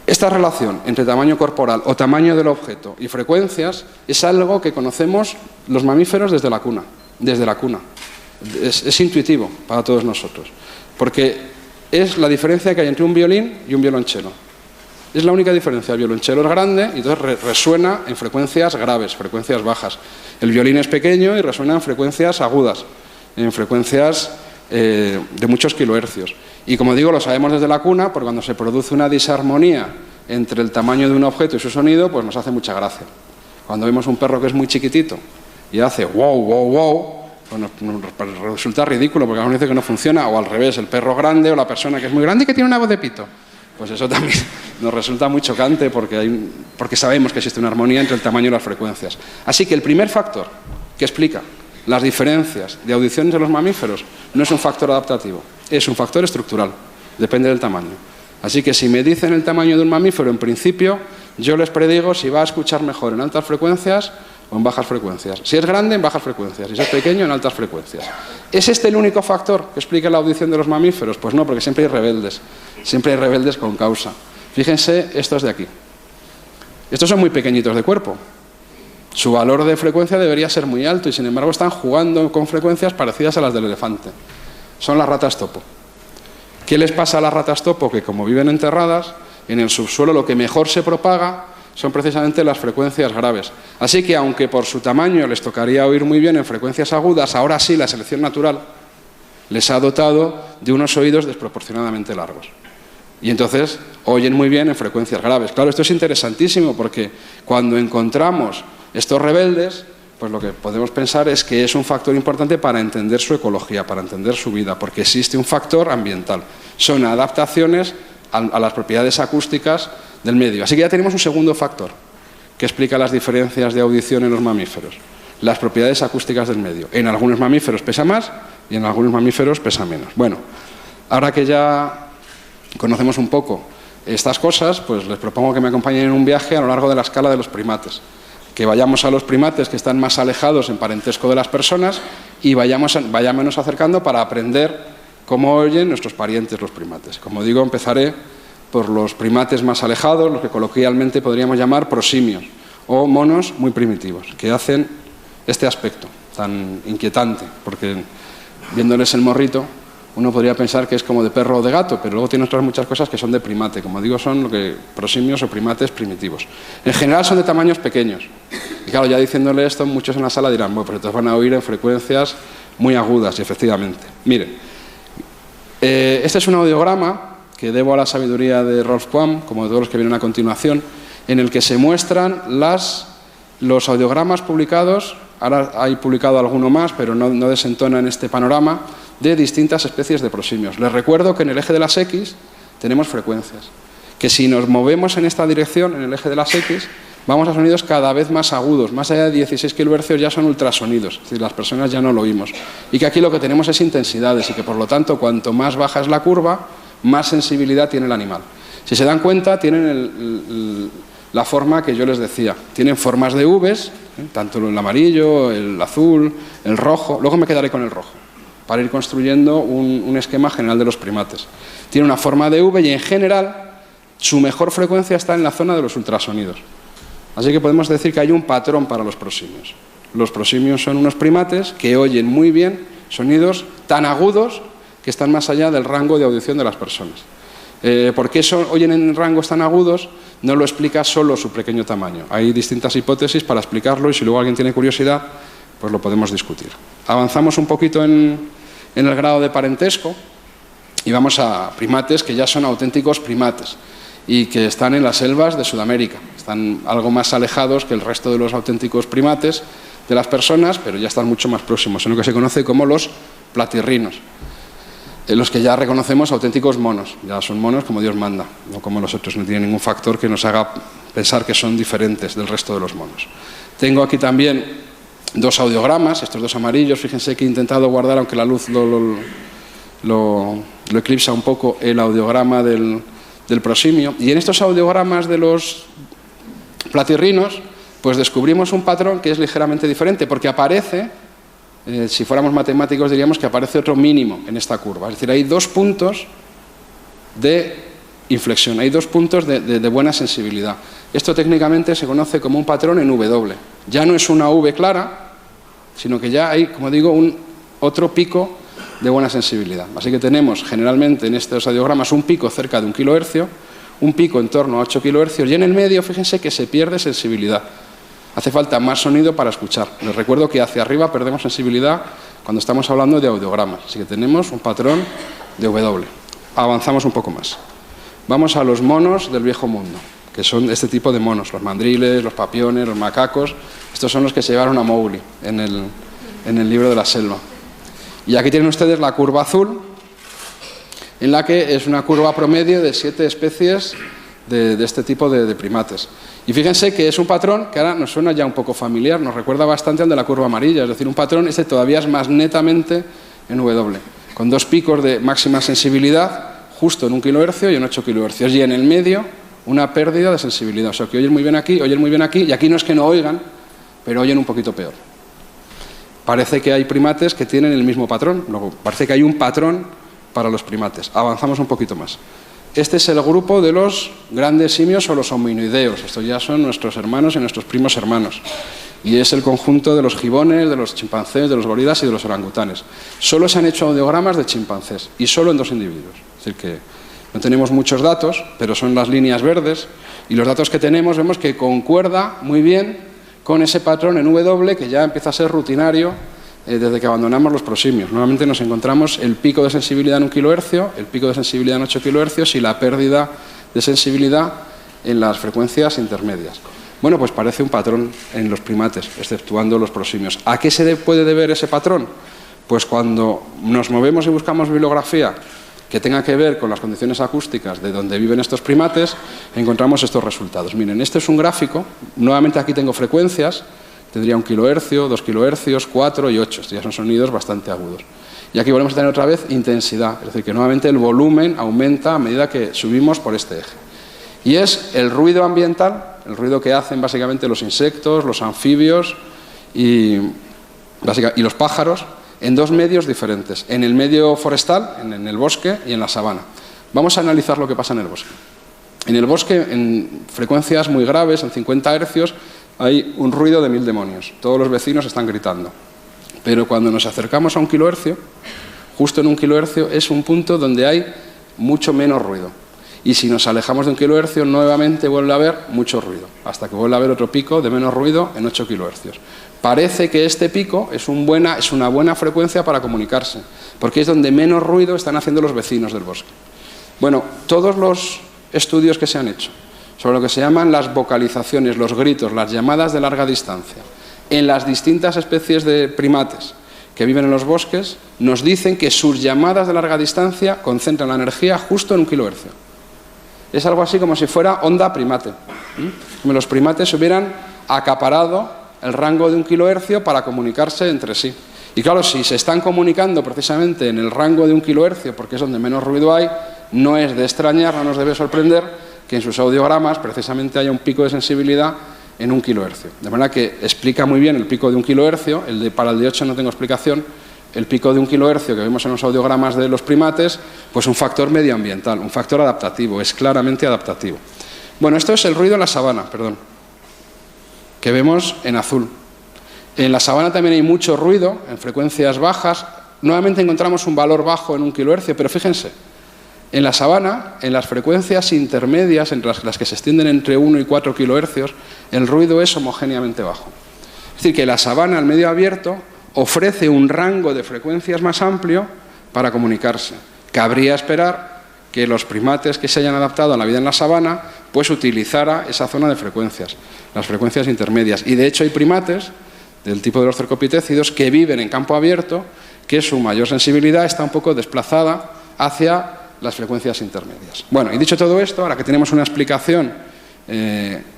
Esta relación entre tamaño corporal o tamaño del objeto y frecuencias es algo que conocemos los mamíferos desde la cuna. Es intuitivo para todos nosotros, porque es la diferencia que hay entre un violín y un violonchelo. Es la única diferencia. El violonchelo es grande y entonces resuena en frecuencias graves, frecuencias bajas. El violín es pequeño y resuena en frecuencias agudas, en frecuencias de muchos kilohercios. Y como digo, lo sabemos desde la cuna, porque cuando se produce una disarmonía entre el tamaño de un objeto y su sonido, pues nos hace mucha gracia. Cuando vemos un perro que es muy chiquitito y hace wow, wow, wow, pues nos resulta ridículo, porque uno dice que no funciona, o al revés, el perro grande o la persona que es muy grande y que tiene una voz de pito. Pues eso también nos resulta muy chocante porque sabemos que existe una armonía entre el tamaño y las frecuencias. Así que el primer factor que explica las diferencias de audición de los mamíferos no es un factor adaptativo, es un factor estructural, depende del tamaño. Así que si me dicen el tamaño de un mamífero, en principio, yo les predigo si va a escuchar mejor en altas frecuencias o en bajas frecuencias. Si es grande, en bajas frecuencias, si es pequeño, en altas frecuencias. ¿Es este el único factor que explica la audición de los mamíferos? Pues no, porque siempre hay rebeldes con causa. Fíjense estos de aquí. Estos son muy pequeñitos de cuerpo. Su valor de frecuencia debería ser muy alto y sin embargo están jugando con frecuencias parecidas a las del elefante. Son las ratas topo. ¿Qué les pasa a las ratas topo? Que como viven enterradas, en el subsuelo lo que mejor se propaga son precisamente las frecuencias graves. Así que aunque por su tamaño les tocaría oír muy bien en frecuencias agudas, ahora sí la selección natural les ha dotado de unos oídos desproporcionadamente largos. Y entonces oyen muy bien en frecuencias graves. Claro, esto es interesantísimo porque cuando encontramos estos rebeldes, pues lo que podemos pensar es que es un factor importante para entender su ecología, para entender su vida, porque existe un factor ambiental. Son adaptaciones a las propiedades acústicas del medio. Así que ya tenemos un segundo factor que explica las diferencias de audición en los mamíferos. Las propiedades acústicas del medio. En algunos mamíferos pesa más y en algunos mamíferos pesa menos. Bueno, ahora que ya conocemos un poco estas cosas, pues les propongo que me acompañen en un viaje a lo largo de la escala de los primates. Que vayamos a los primates que están más alejados en parentesco de las personas y vayámonos acercando para aprender cómo oyen nuestros parientes los primates. Como digo, empezaré por los primates más alejados, los que coloquialmente podríamos llamar prosimios, o monos muy primitivos, que hacen este aspecto tan inquietante, porque viéndoles el morrito, uno podría pensar que es como de perro o de gato, pero luego tiene otras muchas cosas que son de primate. Como digo, son lo que prosimios o primates primitivos. En general son de tamaños pequeños. Y claro, ya diciéndole esto, muchos en la sala dirán, bueno, pues entonces van a oír en frecuencias muy agudas, y efectivamente. Miren, este es un audiograma que debo a la sabiduría de Rolf Quam, como de todos los que vienen a continuación, en el que se muestran los audiogramas publicados. Ahora hay publicado alguno más, pero no desentona en este panorama, de distintas especies de prosimios. Les recuerdo que en el eje de las X tenemos frecuencias, que si nos movemos en esta dirección, en el eje de las X, vamos a sonidos cada vez más agudos, más allá de 16 kHz ya son ultrasonidos, es decir, las personas ya no lo oímos. Y que aquí lo que tenemos es intensidades y que por lo tanto cuanto más baja es la curva, más sensibilidad tiene el animal. Si se dan cuenta, tienen la forma que yo les decía. Tienen formas de Vs, tanto el amarillo, el azul, el rojo. Luego me quedaré con el rojo. para ir construyendo un esquema general de los primates. Tiene una forma de V y en general su mejor frecuencia está en la zona de los ultrasonidos. Así que podemos decir que hay un patrón para los prosimios. Los prosimios son unos primates que oyen muy bien sonidos tan agudos que están más allá del rango de audición de las personas. ¿Por qué oyen en rangos tan agudos? No lo explica solo su pequeño tamaño. Hay distintas hipótesis para explicarlo y si luego alguien tiene curiosidad, pues lo podemos discutir. Avanzamos un poquito en el grado de parentesco y vamos a primates que ya son auténticos primates y que están en las selvas de Sudamérica. Están algo más alejados que el resto de los auténticos primates de las personas, pero ya están mucho más próximos, en lo que se conoce como los platirrinos. Los que ya reconocemos auténticos monos, ya son monos como Dios manda, no como los otros, no tienen ningún factor que nos haga pensar que son diferentes del resto de los monos. Tengo aquí también dos audiogramas, estos dos amarillos, fíjense que he intentado guardar, aunque la luz lo eclipsa un poco, el audiograma del prosimio. Y en estos audiogramas de los platirrinos, pues descubrimos un patrón que es ligeramente diferente, porque aparece, si fuéramos matemáticos diríamos que aparece otro mínimo en esta curva. Es decir, hay 2 puntos de inflexión, hay 2 puntos de buena sensibilidad. Esto técnicamente se conoce como un patrón en W. Ya no es una V clara, sino que ya hay, como digo, otro pico de buena sensibilidad. Así que tenemos generalmente en estos audiogramas un pico cerca de 1 kHz, un pico en torno a 8 kHz y en el medio, fíjense que se pierde sensibilidad. Hace falta más sonido para escuchar. Les recuerdo que hacia arriba perdemos sensibilidad cuando estamos hablando de audiogramas. Así que tenemos un patrón de W. Avanzamos un poco más. Vamos a los monos del viejo mundo, que son este tipo de monos, los mandriles, los papiones, los macacos. Estos son los que se llevaron a Mowgli en el libro de la selva. Y aquí tienen ustedes la curva azul, en la que es una curva promedio de 7 especies de este tipo de primates. Y fíjense que es un patrón que ahora nos suena ya un poco familiar, nos recuerda bastante al de la curva amarilla, es decir, un patrón este todavía es más netamente en W, con 2 picos de máxima sensibilidad, justo en 1 kHz y en 8 kHz, y en el medio una pérdida de sensibilidad, o sea que oyen muy bien aquí, y aquí no es que no oigan, pero oyen un poquito peor. Parece que hay primates que tienen el mismo patrón, luego parece que hay un patrón para los primates. Avanzamos un poquito más. Este es el grupo de los grandes simios o los hominoideos. Estos ya son nuestros hermanos y nuestros primos hermanos. Y es el conjunto de los gibones, de los chimpancés, de los gorilas y de los orangutanes. Solo se han hecho audiogramas de chimpancés y solo en 2 individuos. Es decir, que no tenemos muchos datos, pero son las líneas verdes. Y los datos que tenemos vemos que concuerda muy bien con ese patrón en W que ya empieza a ser rutinario desde que abandonamos los prosimios. Normalmente nos encontramos el pico de sensibilidad en 1 kHz, el pico de sensibilidad en 8 kHz y la pérdida de sensibilidad en las frecuencias intermedias. Bueno, pues parece un patrón en los primates, exceptuando los prosimios. ¿A qué se puede deber ese patrón? Pues cuando nos movemos y buscamos bibliografía que tenga que ver con las condiciones acústicas de donde viven estos primates, encontramos estos resultados. Miren, este es un gráfico, nuevamente aquí tengo frecuencias, tendría 1 kHz, 2 kHz, 4 y 8. Estos ya son sonidos bastante agudos. Y aquí volvemos a tener otra vez intensidad, es decir, que nuevamente el volumen aumenta a medida que subimos por este eje. Y es el ruido ambiental, el ruido que hacen básicamente los insectos, los anfibios y los pájaros, en 2 medios diferentes, en el medio forestal, en el bosque y en la sabana. Vamos a analizar lo que pasa en el bosque. En el bosque, en frecuencias muy graves, en 50 Hz, hay un ruido de 1000 demonios. Todos los vecinos están gritando. Pero cuando nos acercamos a 1 kHz, justo en 1 kHz, es un punto donde hay mucho menos ruido. Y si nos alejamos de 1 kHz, nuevamente vuelve a haber mucho ruido, hasta que vuelve a haber otro pico de menos ruido en 8 kHz. Parece que este pico es una buena frecuencia para comunicarse, porque es donde menos ruido están haciendo los vecinos del bosque. Bueno, todos los estudios que se han hecho sobre lo que se llaman las vocalizaciones, los gritos, las llamadas de larga distancia, en las distintas especies de primates que viven en los bosques, nos dicen que sus llamadas de larga distancia concentran la energía justo en 1 kHz. Es algo así como si fuera onda primate. Como los primates hubieran acaparado el rango de 1 kHz para comunicarse entre sí. Y claro, si se están comunicando precisamente en el rango de 1 kHz, porque es donde menos ruido hay, no es de extrañar, no nos debe sorprender que en sus audiogramas precisamente haya un pico de sensibilidad en 1 kHz. De manera que explica muy bien el pico de 1 kHz, para el de 8 no tengo explicación, el pico de 1 kHz que vemos en los audiogramas de los primates, pues un factor medioambiental, un factor adaptativo, es claramente adaptativo. Bueno, esto es el ruido en la sabana, perdón, que vemos en azul. En la sabana también hay mucho ruido, en frecuencias bajas. Nuevamente encontramos un valor bajo en 1 kHz, pero fíjense, en la sabana, en las frecuencias intermedias, entre las que se extienden entre 1 y 4 kHz, el ruido es homogéneamente bajo. Es decir, que la sabana, el medio abierto, ofrece un rango de frecuencias más amplio para comunicarse. Cabría esperar que los primates que se hayan adaptado a la vida en la sabana, pues utilizara esa zona de frecuencias, las frecuencias intermedias. Y de hecho hay primates del tipo de los cercopitécidos que viven en campo abierto, que su mayor sensibilidad está un poco desplazada hacia las frecuencias intermedias. Bueno, y dicho todo esto, ahora que tenemos una explicación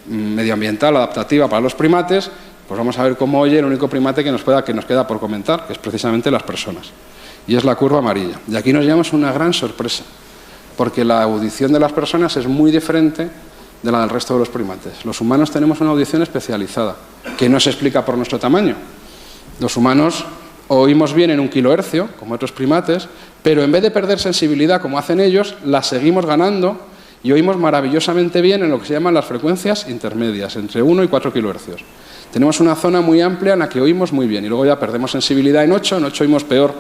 medioambiental adaptativa para los primates, pues vamos a ver cómo oye el único primate que nos queda por comentar, que es precisamente las personas. Y es la curva amarilla. Y aquí nos llevamos una gran sorpresa, porque la audición de las personas es muy diferente de la del resto de los primates. Los humanos tenemos una audición especializada, que no se explica por nuestro tamaño. Los humanos oímos bien en 1 kHz, como otros primates, pero en vez de perder sensibilidad como hacen ellos, la seguimos ganando y oímos maravillosamente bien en lo que se llaman las frecuencias intermedias, entre 1 y 4 kHz. Tenemos una zona muy amplia en la que oímos muy bien y luego ya perdemos sensibilidad en 8 oímos peor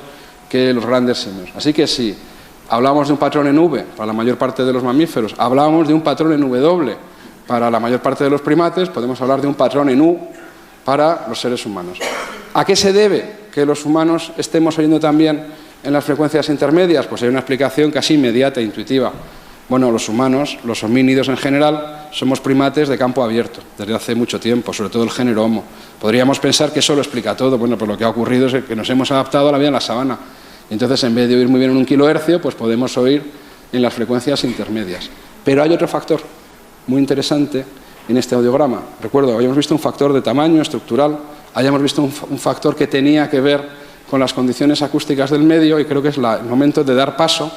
que los grandes simios. Así que si hablamos de un patrón en V para la mayor parte de los mamíferos, hablamos de un patrón en W para la mayor parte de los primates, podemos hablar de un patrón en U para los seres humanos. ¿A qué se debe que los humanos estemos oyendo también en las frecuencias intermedias? Pues hay una explicación casi inmediata e intuitiva. Bueno, los humanos, los homínidos en general, somos primates de campo abierto desde hace mucho tiempo, sobre todo el género Homo. Podríamos pensar que eso lo explica todo. Bueno, pues lo que ha ocurrido es que nos hemos adaptado a la vida en la sabana. Y entonces, en vez de oír muy bien en 1 kHz, pues podemos oír en las frecuencias intermedias. Pero hay otro factor muy interesante en este audiograma. Recuerdo, habíamos visto un factor de tamaño estructural, habíamos visto un factor que tenía que ver con las condiciones acústicas del medio, y creo que es el momento de dar paso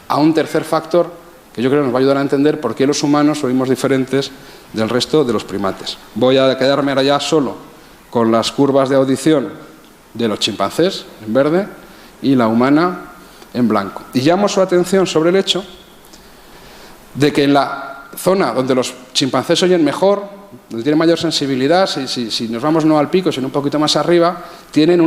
a un tercer factor que yo creo que nos va a ayudar a entender por qué los humanos oímos diferentes del resto de los primates. Voy a quedarme ahora ya solo con las curvas de audición de los chimpancés en verde y la humana en blanco. Y llamo su atención sobre el hecho de que en la zona donde los chimpancés oyen mejor, donde tienen mayor sensibilidad, si nos vamos no al pico, sino un poquito más arriba, tienen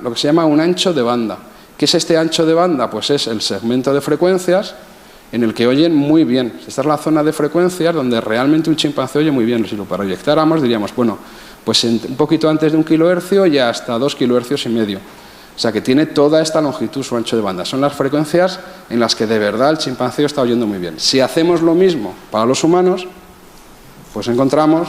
lo que se llama un ancho de banda. ¿Qué es este ancho de banda? Pues es el segmento de frecuencias en el que oyen muy bien. Esta es la zona de frecuencias donde realmente un chimpancé oye muy bien. Si lo proyectáramos diríamos, bueno, pues un poquito antes de 1 kHz y hasta 2 kHz y medio. O sea que tiene toda esta longitud, su ancho de banda. Son las frecuencias en las que de verdad el chimpancé está oyendo muy bien. Si hacemos lo mismo para los humanos, pues encontramos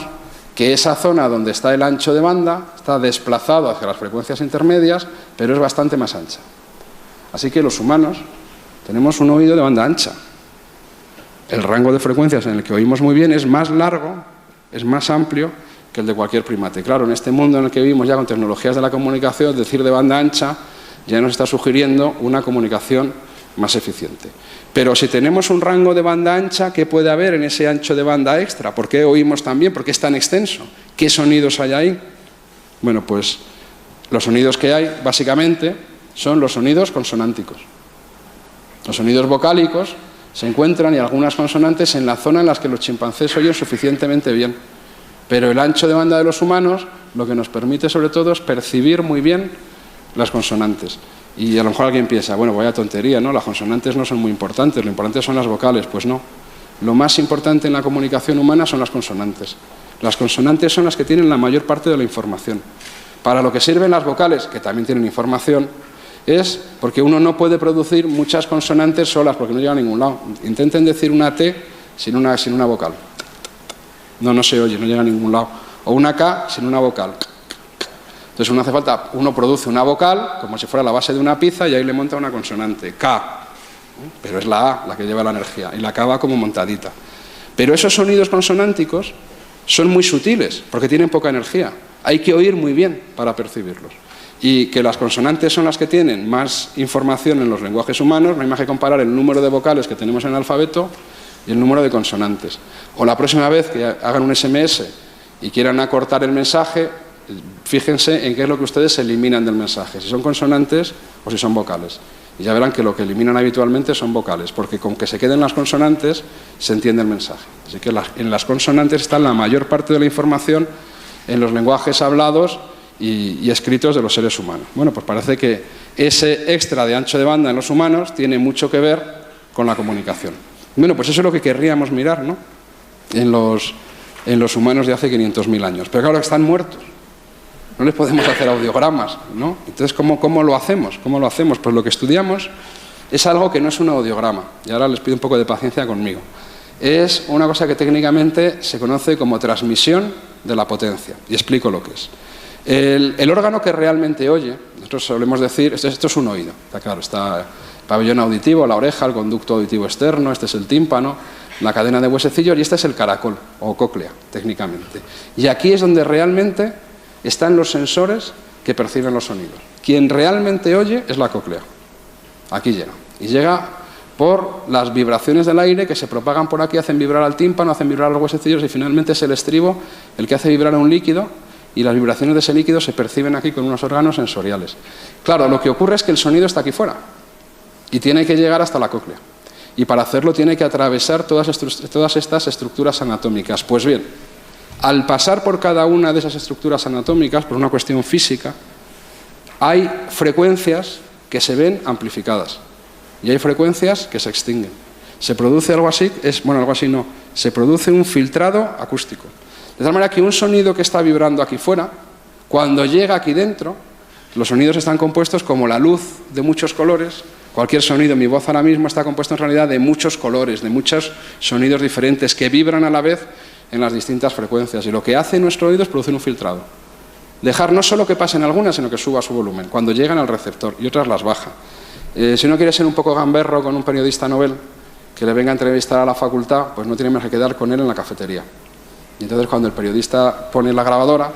que esa zona donde está el ancho de banda está desplazado hacia las frecuencias intermedias, pero es bastante más ancha. Así que los humanos tenemos un oído de banda ancha. El rango de frecuencias en el que oímos muy bien es más largo, es más amplio que el de cualquier primate. Claro, en este mundo en el que vivimos ya con tecnologías de la comunicación, decir de banda ancha ya nos está sugiriendo una comunicación más eficiente. Pero si tenemos un rango de banda ancha, ¿qué puede haber en ese ancho de banda extra? ¿Por qué oímos tan bien? ¿Por qué es tan extenso? ¿Qué sonidos hay ahí? Bueno, pues los sonidos que hay, básicamente, son los sonidos consonánticos. Los sonidos vocálicos se encuentran, y algunas consonantes, en la zona en la que los chimpancés oyen suficientemente bien. Pero el ancho de banda de los humanos lo que nos permite sobre todo es percibir muy bien las consonantes. Y a lo mejor alguien piensa, bueno, vaya tontería, ¿no? Las consonantes no son muy importantes, lo importante son las vocales. Pues no. Lo más importante en la comunicación humana son las consonantes. Las consonantes son las que tienen la mayor parte de la información. Para lo que sirven las vocales, que también tienen información, es porque uno no puede producir muchas consonantes solas porque no llega a ningún lado. Intenten decir una T sin una vocal. No se oye, no llega a ningún lado. O una K sin una vocal. Entonces uno produce una vocal como si fuera la base de una pizza y ahí le monta una consonante, K. Pero es la A la que lleva la energía y la K va como montadita. Pero esos sonidos consonánticos son muy sutiles porque tienen poca energía. Hay que oír muy bien para percibirlos. Y que las consonantes son las que tienen más información en los lenguajes humanos, no hay más que comparar el número de vocales que tenemos en el alfabeto y el número de consonantes. O la próxima vez que hagan un SMS y quieran acortar el mensaje, fíjense en qué es lo que ustedes eliminan del mensaje, si son consonantes o si son vocales. Y ya verán que lo que eliminan habitualmente son vocales, porque con que se queden las consonantes se entiende el mensaje. Así que en las consonantes está la mayor parte de la información en los lenguajes hablados y escritos de los seres humanos. Bueno, pues parece que ese extra de ancho de banda en los humanos tiene mucho que ver con la comunicación. Bueno, pues eso es lo que querríamos mirar, ¿no?, en los humanos de hace 500.000 años. Pero claro, están muertos. No les podemos hacer audiogramas, ¿no? Entonces, ¿cómo lo hacemos? ¿Cómo lo hacemos? Pues lo que estudiamos es algo que no es un audiograma. Y ahora les pido un poco de paciencia conmigo. Es una cosa que técnicamente se conoce como transmisión de la potencia. Y explico lo que es. El órgano que realmente oye, nosotros solemos decir, esto es un oído. Está claro, está el pabellón auditivo, la oreja, el conducto auditivo externo, este es el tímpano, la cadena de huesecillos y este es el caracol, o cóclea, técnicamente. Y aquí es donde realmente están los sensores que perciben los sonidos. Quien realmente oye es la cóclea. Aquí llega. Y llega por las vibraciones del aire que se propagan por aquí, hacen vibrar al tímpano, hacen vibrar los huesecillos y finalmente es el estribo el que hace vibrar a un líquido y las vibraciones de ese líquido se perciben aquí con unos órganos sensoriales. Claro, lo que ocurre es que el sonido está aquí fuera y tiene que llegar hasta la cóclea. Y para hacerlo tiene que atravesar todas estas estructuras anatómicas. Pues bien, al pasar por cada una de esas estructuras anatómicas, por una cuestión física, hay frecuencias que se ven amplificadas y hay frecuencias que se extinguen. Se produce algo así, se produce un filtrado acústico. De tal manera que un sonido que está vibrando aquí fuera, cuando llega aquí dentro, los sonidos están compuestos como la luz de muchos colores. Cualquier sonido, mi voz ahora mismo está compuesto en realidad de muchos colores, de muchos sonidos diferentes que vibran a la vez en las distintas frecuencias. Y lo que hace nuestro oído es producir un filtrado. Dejar no solo que pasen algunas, sino que suba su volumen, cuando llegan al receptor, y otras las baja. Si uno quiere ser un poco gamberro con un periodista novel que le venga a entrevistar a la facultad, pues no tiene más que quedar con él en la cafetería. Y entonces cuando el periodista pone la grabadora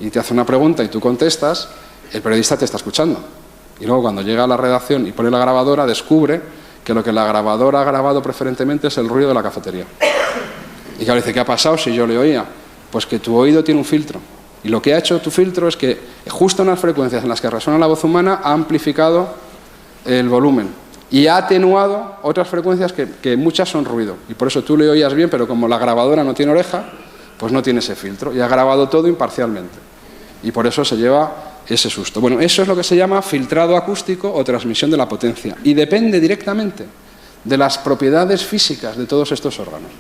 y te hace una pregunta y tú contestas, el periodista te está escuchando. Y luego cuando llega a la redacción y pone la grabadora, descubre que lo que la grabadora ha grabado preferentemente es el ruido de la cafetería. Y claro, dice, ¿qué ha pasado si yo le oía? Pues que tu oído tiene un filtro. Y lo que ha hecho tu filtro es que justo en las frecuencias en las que resuena la voz humana ha amplificado el volumen y ha atenuado otras frecuencias que muchas son ruido. Y por eso tú le oías bien, pero como la grabadora no tiene oreja, pues no tiene ese filtro y ha grabado todo imparcialmente. Y por eso se lleva ese susto. Bueno, eso es lo que se llama filtrado acústico o transmisión de la potencia. Y depende directamente de las propiedades físicas de todos estos órganos.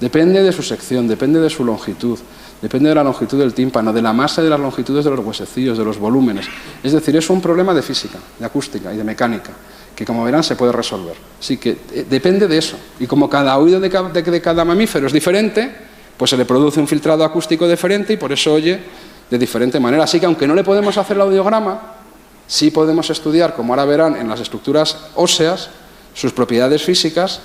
Depende de su sección, depende de su longitud, depende de la longitud del tímpano, de la masa y de las longitudes de los huesecillos, de los volúmenes. Es decir, es un problema de física, de acústica y de mecánica, que como verán se puede resolver. Así que depende de eso. Y como cada oído de cada mamífero es diferente, pues se le produce un filtrado acústico diferente y por eso oye de diferente manera. Así que aunque no le podemos hacer el audiograma, sí podemos estudiar, como ahora verán, en las estructuras óseas, sus propiedades físicas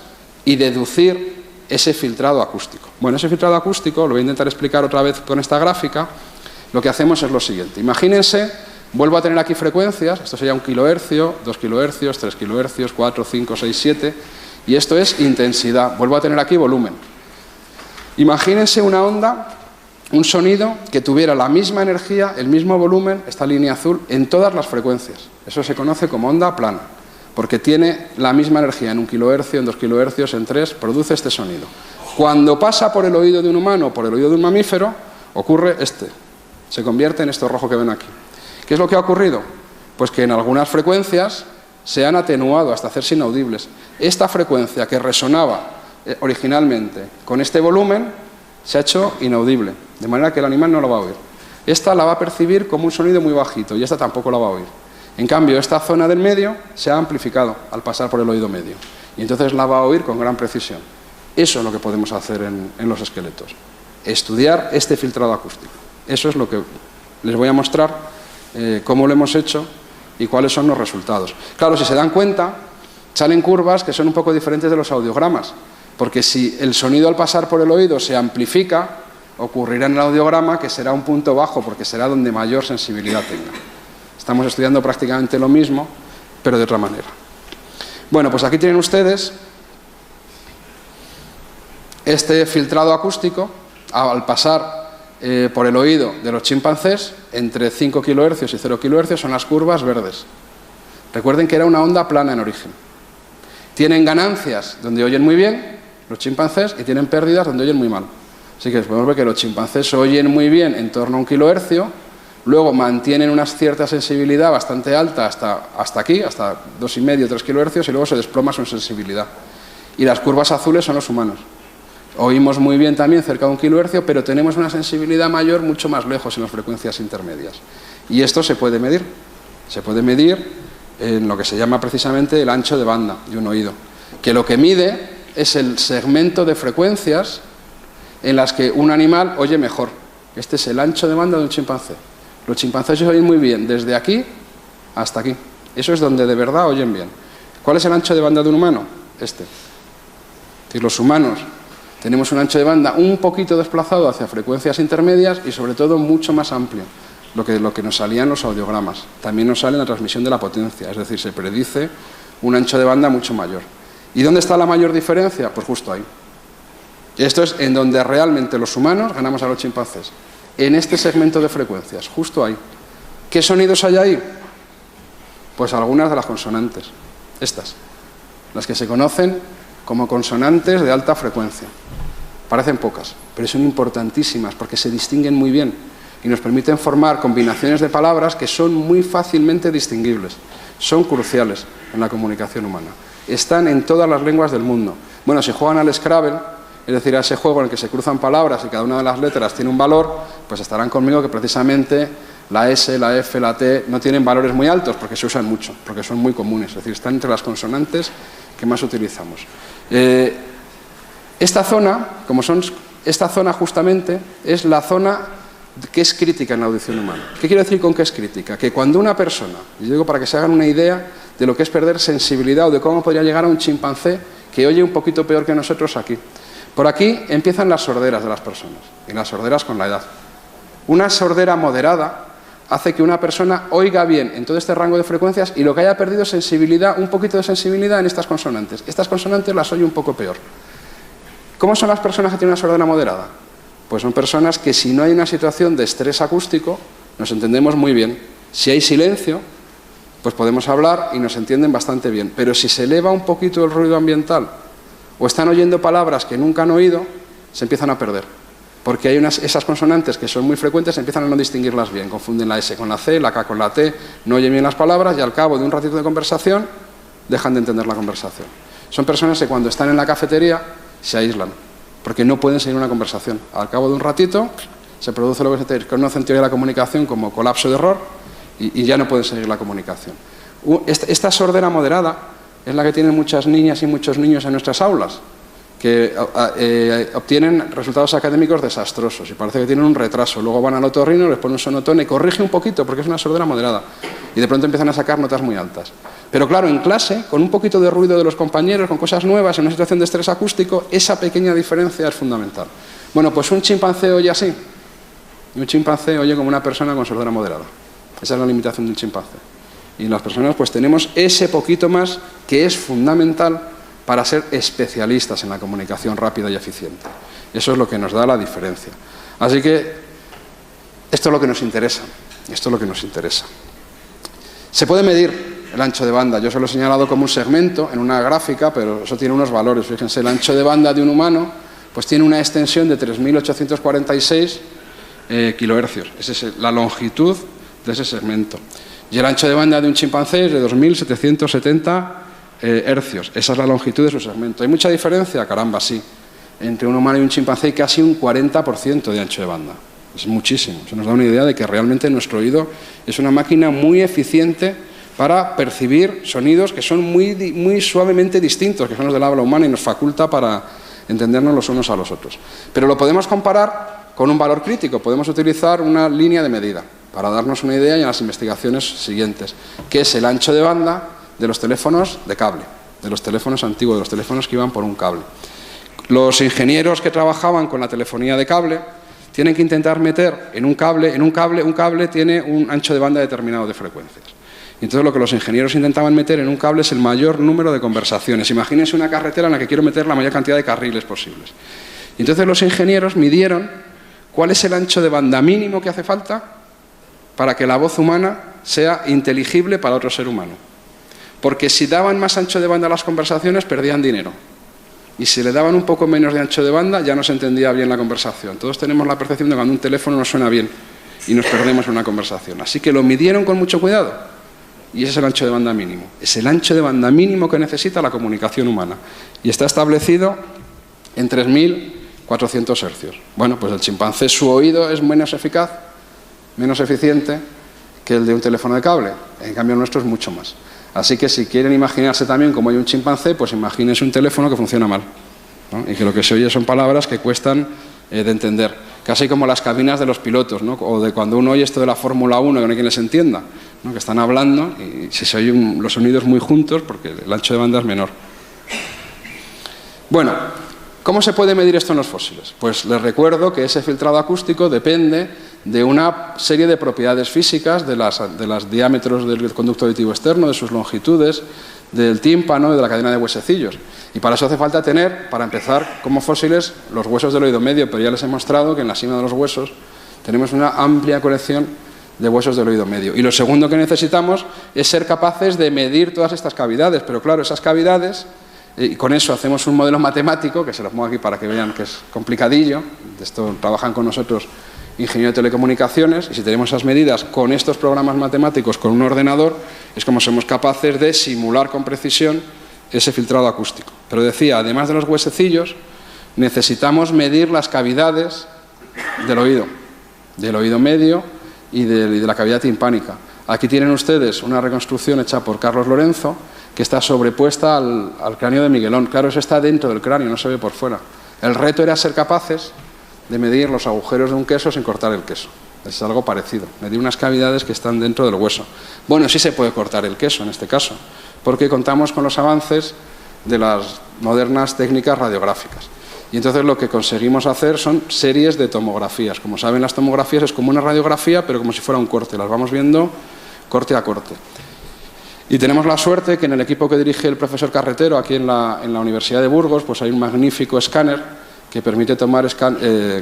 y deducir ese filtrado acústico. Bueno, ese filtrado acústico, lo voy a intentar explicar otra vez con esta gráfica, lo que hacemos es lo siguiente. Imagínense, vuelvo a tener aquí frecuencias, esto sería 1 kilohercio, 2 kilohercios, 3 kilohercios, 4, 5, 6, 7, y esto es intensidad. Vuelvo a tener aquí volumen. Imagínense una onda, un sonido que tuviera la misma energía, el mismo volumen, esta línea azul, en todas las frecuencias. Eso se conoce como onda plana, porque tiene la misma energía en 1 kilohercio, en 2 kilohercios, en 3, produce este sonido. Cuando pasa por el oído de un humano o por el oído de un mamífero, ocurre se convierte en esto rojo que ven aquí. ¿Qué es lo que ha ocurrido? Pues que en algunas frecuencias se han atenuado hasta hacerse inaudibles. Esta frecuencia que resonaba originalmente con este volumen se ha hecho inaudible, de manera que el animal no lo va a oír. Esta la va a percibir como un sonido muy bajito y esta tampoco la va a oír. En cambio, esta zona del medio se ha amplificado al pasar por el oído medio y entonces la va a oír con gran precisión. Eso es lo que podemos hacer en los esqueletos, estudiar este filtrado acústico. Eso es lo que les voy a mostrar, cómo lo hemos hecho y cuáles son los resultados. Claro, si se dan cuenta, salen curvas que son un poco diferentes de los audiogramas, porque si el sonido al pasar por el oído se amplifica, ocurrirá en el audiograma que será un punto bajo, porque será donde mayor sensibilidad tenga. Estamos estudiando prácticamente lo mismo, pero de otra manera. Bueno, pues aquí tienen ustedes este filtrado acústico al pasar por el oído de los chimpancés entre 5 kHz y 0 kHz son las curvas verdes. Recuerden que era una onda plana en origen. Tienen ganancias donde oyen muy bien los chimpancés y tienen pérdidas donde oyen muy mal. Así que podemos ver que los chimpancés oyen muy bien en torno a 1 kHz, luego mantienen una cierta sensibilidad bastante alta hasta aquí, hasta 2,5 o 3 kHz, y luego se desploma su sensibilidad. Y las curvas azules son los humanos. Oímos muy bien también cerca de 1 kHz, pero tenemos una sensibilidad mayor mucho más lejos en las frecuencias intermedias. Y esto se puede medir. Se puede medir en lo que se llama precisamente el ancho de banda de un oído, que lo que mide es el segmento de frecuencias en las que un animal oye mejor. Este es el ancho de banda de un chimpancé. Los chimpancés oyen muy bien desde aquí hasta aquí. Eso es donde de verdad oyen bien. ¿Cuál es el ancho de banda de un humano? Este. Es decir, los humanos tenemos un ancho de banda un poquito desplazado hacia frecuencias intermedias y sobre todo mucho más amplio, lo que nos salía en los audiogramas. También nos sale en la transmisión de la potencia, es decir, se predice un ancho de banda mucho mayor. ¿Y dónde está la mayor diferencia? Pues justo ahí. Esto es en donde realmente los humanos ganamos a los chimpancés. En este segmento de frecuencias, justo ahí. ¿Qué sonidos hay ahí? Pues algunas de las consonantes. Estas. Las que se conocen como consonantes de alta frecuencia. Parecen pocas, pero son importantísimas porque se distinguen muy bien y nos permiten formar combinaciones de palabras que son muy fácilmente distinguibles. Son cruciales en la comunicación humana. Están en todas las lenguas del mundo. Bueno, si juegan al Scrabble, es decir, a ese juego en el que se cruzan palabras y cada una de las letras tiene un valor, pues estarán conmigo que precisamente la S, la F, la T no tienen valores muy altos porque se usan mucho, porque son muy comunes, es decir, están entre las consonantes que más utilizamos. Esta zona justamente es la zona que es crítica en la audición humana. ¿Qué quiero decir con que es crítica? Que cuando una persona, y digo para que se hagan una idea de lo que es perder sensibilidad o de cómo podría llegar a un chimpancé que oye un poquito peor que nosotros aquí. Por aquí empiezan las sorderas de las personas, y las sorderas con la edad. Una sordera moderada hace que una persona oiga bien en todo este rango de frecuencias y lo que haya perdido es sensibilidad, un poquito de sensibilidad en estas consonantes. Estas consonantes las oye un poco peor. ¿Cómo son las personas que tienen una sordera moderada? Pues son personas que si no hay una situación de estrés acústico, nos entendemos muy bien. Si hay silencio, pues podemos hablar y nos entienden bastante bien. Pero si se eleva un poquito el ruido ambiental o están oyendo palabras que nunca han oído, se empiezan a perder. Porque hay esas consonantes que son muy frecuentes, empiezan a no distinguirlas bien. Confunden la S con la C, la K con la T, no oyen bien las palabras y al cabo de un ratito de conversación dejan de entender la conversación. Son personas que cuando están en la cafetería se aíslan, porque no pueden seguir una conversación. Al cabo de un ratito se produce lo que se conoce en teoría de la comunicación como colapso de error y ya no pueden seguir la comunicación. Esta sordera moderada es la que tienen muchas niñas y muchos niños en nuestras aulas, que obtienen resultados académicos desastrosos y parece que tienen un retraso. Luego van al otorrino, les ponen un sonotone y corrige un poquito porque es una sordera moderada y de pronto empiezan a sacar notas muy altas. Pero claro, en clase, con un poquito de ruido de los compañeros, con cosas nuevas, en una situación de estrés acústico, esa pequeña diferencia es fundamental. Bueno, pues un chimpancé oye así. Y un chimpancé oye como una persona con sordera moderada. Esa es la limitación de un chimpancé. Y las personas pues tenemos ese poquito más que es fundamental para ser especialistas en la comunicación rápida y eficiente. Eso es lo que nos da la diferencia. Así que esto es lo que nos interesa. Esto es lo que nos interesa. Se puede medir el ancho de banda. Yo se lo he señalado como un segmento en una gráfica, pero eso tiene unos valores. Fíjense, el ancho de banda de un humano pues tiene una extensión de 3.846 kilohercios. Esa es la longitud de ese segmento. Y el ancho de banda de un chimpancé es de 2.770 hercios. Esa es la longitud de su segmento. ¿Hay mucha diferencia? Caramba, sí. Entre un humano y un chimpancé hay casi un 40% de ancho de banda. Es muchísimo. Eso nos da una idea de que realmente nuestro oído es una máquina muy eficiente para percibir sonidos que son muy suavemente distintos, que son los del habla humana y nos faculta para entendernos los unos a los otros. Pero lo podemos comparar con un valor crítico. Podemos utilizar una línea de medida para darnos una idea y en las investigaciones siguientes, que es el ancho de banda de los teléfonos de cable, de los teléfonos antiguos, de los teléfonos que iban por un cable. Los ingenieros que trabajaban con la telefonía de cable tienen que intentar meter en un cable tiene un ancho de banda determinado de frecuencias. Y entonces lo que los ingenieros intentaban meter en un cable es el mayor número de conversaciones. Imagínense una carretera en la que quiero meter la mayor cantidad de carriles posibles. Y entonces los ingenieros midieron cuál es el ancho de banda mínimo que hace falta para que la voz humana sea inteligible para otro ser humano. Porque si daban más ancho de banda a las conversaciones, perdían dinero. Y si le daban un poco menos de ancho de banda, ya no se entendía bien la conversación. Todos tenemos la percepción de cuando un teléfono no suena bien y nos perdemos en una conversación. Así que lo midieron con mucho cuidado y ese es el ancho de banda mínimo. Es el ancho de banda mínimo que necesita la comunicación humana y está establecido en 3.400 hercios. Bueno, pues el chimpancé, su oído es menos eficaz, menos eficiente que el de un teléfono de cable. En cambio el nuestro es mucho más. Así que si quieren imaginarse también como hay un chimpancé, pues imagínense un teléfono que funciona mal, ¿no? Y que lo que se oye son palabras que cuestan de entender. Casi como las cabinas de los pilotos, ¿no? O de cuando uno oye esto de la Fórmula 1, que no hay quien les entienda, ¿no? Que están hablando y se oyen los sonidos muy juntos porque el ancho de banda es menor. Bueno, ¿cómo se puede medir esto en los fósiles? Pues les recuerdo que ese filtrado acústico depende de una serie de propiedades físicas de los diámetros del conducto auditivo externo, de sus longitudes, del tímpano y de la cadena de huesecillos. Y para eso hace falta tener, para empezar, como fósiles, los huesos del oído medio, pero ya les he mostrado que en la cima de los huesos tenemos una amplia colección de huesos del oído medio. Y lo segundo que necesitamos es ser capaces de medir todas estas cavidades, pero claro, esas cavidades, y con eso hacemos un modelo matemático, que se los pongo aquí para que vean que es complicadillo, de esto trabajan con nosotros ingenieros de telecomunicaciones, y si tenemos esas medidas con estos programas matemáticos, con un ordenador, es como somos capaces de simular con precisión ese filtrado acústico. Pero decía, además de los huesecillos, necesitamos medir las cavidades del oído medio y de la cavidad timpánica. Aquí tienen ustedes una reconstrucción hecha por Carlos Lorenzo, que está sobrepuesta al cráneo de Miguelón. Claro, eso está dentro del cráneo, no se ve por fuera. El reto era ser capaces de medir los agujeros de un queso sin cortar el queso. Es algo parecido, medir unas cavidades que están dentro del hueso. Bueno, sí se puede cortar el queso en este caso, porque contamos con los avances de las modernas técnicas radiográficas. Y entonces lo que conseguimos hacer son series de tomografías. Como saben, las tomografías es como una radiografía, pero como si fuera un corte. Las vamos viendo corte a corte. Y tenemos la suerte que en el equipo que dirige el profesor Carretero, aquí en la Universidad de Burgos, pues hay un magnífico escáner que permite tomar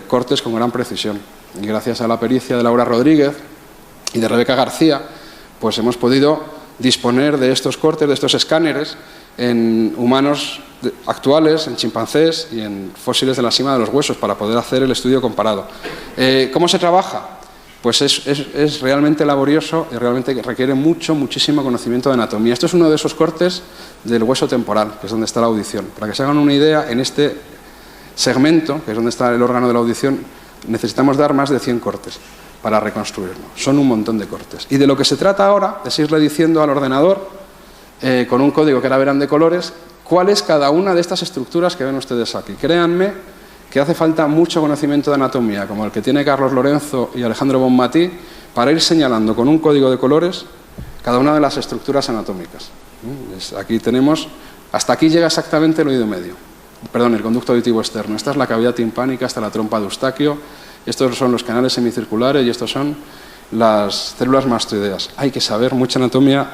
cortes con gran precisión. Y gracias a la pericia de Laura Rodríguez y de Rebeca García, pues hemos podido disponer de estos cortes, de estos escáneres, en humanos actuales, en chimpancés y en fósiles de la cima de los huesos, para poder hacer el estudio comparado. ¿Cómo se trabaja? Pues es realmente laborioso y realmente requiere muchísimo conocimiento de anatomía. Esto es uno de esos cortes del hueso temporal, que es donde está la audición. Para que se hagan una idea, en este segmento, que es donde está el órgano de la audición, necesitamos dar más de 100 cortes para reconstruirlo. Son un montón de cortes. Y de lo que se trata ahora es irle diciendo al ordenador, con un código que ahora verán de colores, cuál es cada una de estas estructuras que ven ustedes aquí. Créanme que hace falta mucho conocimiento de anatomía, como el que tiene Carlos Lorenzo y Alejandro Bonmatí, para ir señalando con un código de colores cada una de las estructuras anatómicas. Aquí tenemos, hasta aquí llega exactamente el oído medio. Perdón, el conducto auditivo externo. Esta es la cavidad timpánica, esta es la trompa de Eustaquio, estos son los canales semicirculares y estos son las células mastoideas. Hay que saber mucha anatomía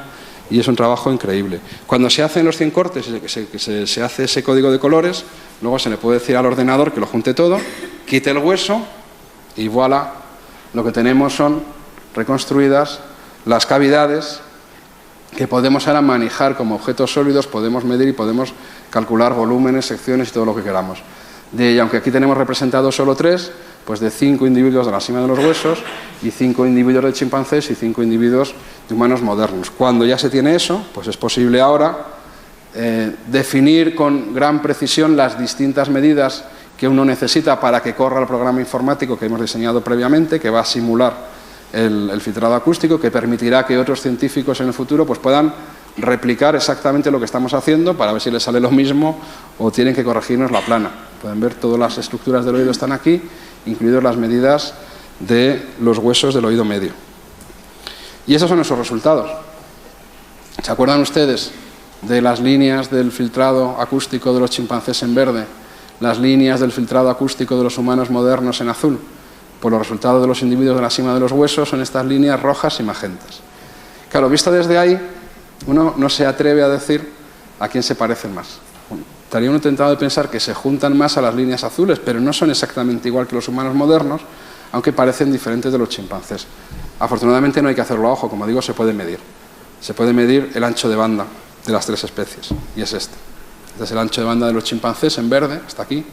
y es un trabajo increíble. Cuando se hacen los 100 cortes y se hace ese código de colores, luego se le puede decir al ordenador que lo junte todo, quite el hueso y voilà, lo que tenemos son reconstruidas las cavidades que podemos ahora manejar como objetos sólidos, podemos medir y podemos calcular volúmenes, secciones y todo lo que queramos. Y aunque aquí tenemos representados solo 3, pues de 5 individuos de la cima de los huesos y 5 individuos de chimpancés y 5 individuos de humanos modernos. Cuando ya se tiene eso, pues es posible ahora definir con gran precisión las distintas medidas que uno necesita para que corra el programa informático que hemos diseñado previamente, que va a simular el filtrado acústico, que permitirá que otros científicos en el futuro pues puedan replicar exactamente lo que estamos haciendo para ver si les sale lo mismo o tienen que corregirnos la plana. Pueden ver, todas las estructuras del oído están aquí, incluidas las medidas de los huesos del oído medio. Y esos son nuestros resultados. ¿Se acuerdan ustedes de las líneas del filtrado acústico de los chimpancés en verde, las líneas del filtrado acústico de los humanos modernos en azul? Pues los resultados de los individuos de la cima de los huesos son estas líneas rojas y magentas. Claro, visto desde ahí, uno no se atreve a decir a quién se parecen más. Estaría uno tentado de pensar que se juntan más a las líneas azules, pero no son exactamente igual que los humanos modernos, aunque parecen diferentes de los chimpancés. Afortunadamente no hay que hacerlo a ojo, como digo, se puede medir. Se puede medir el ancho de banda de las 3 especies, y es este. Este es el ancho de banda de los chimpancés en verde, hasta aquí.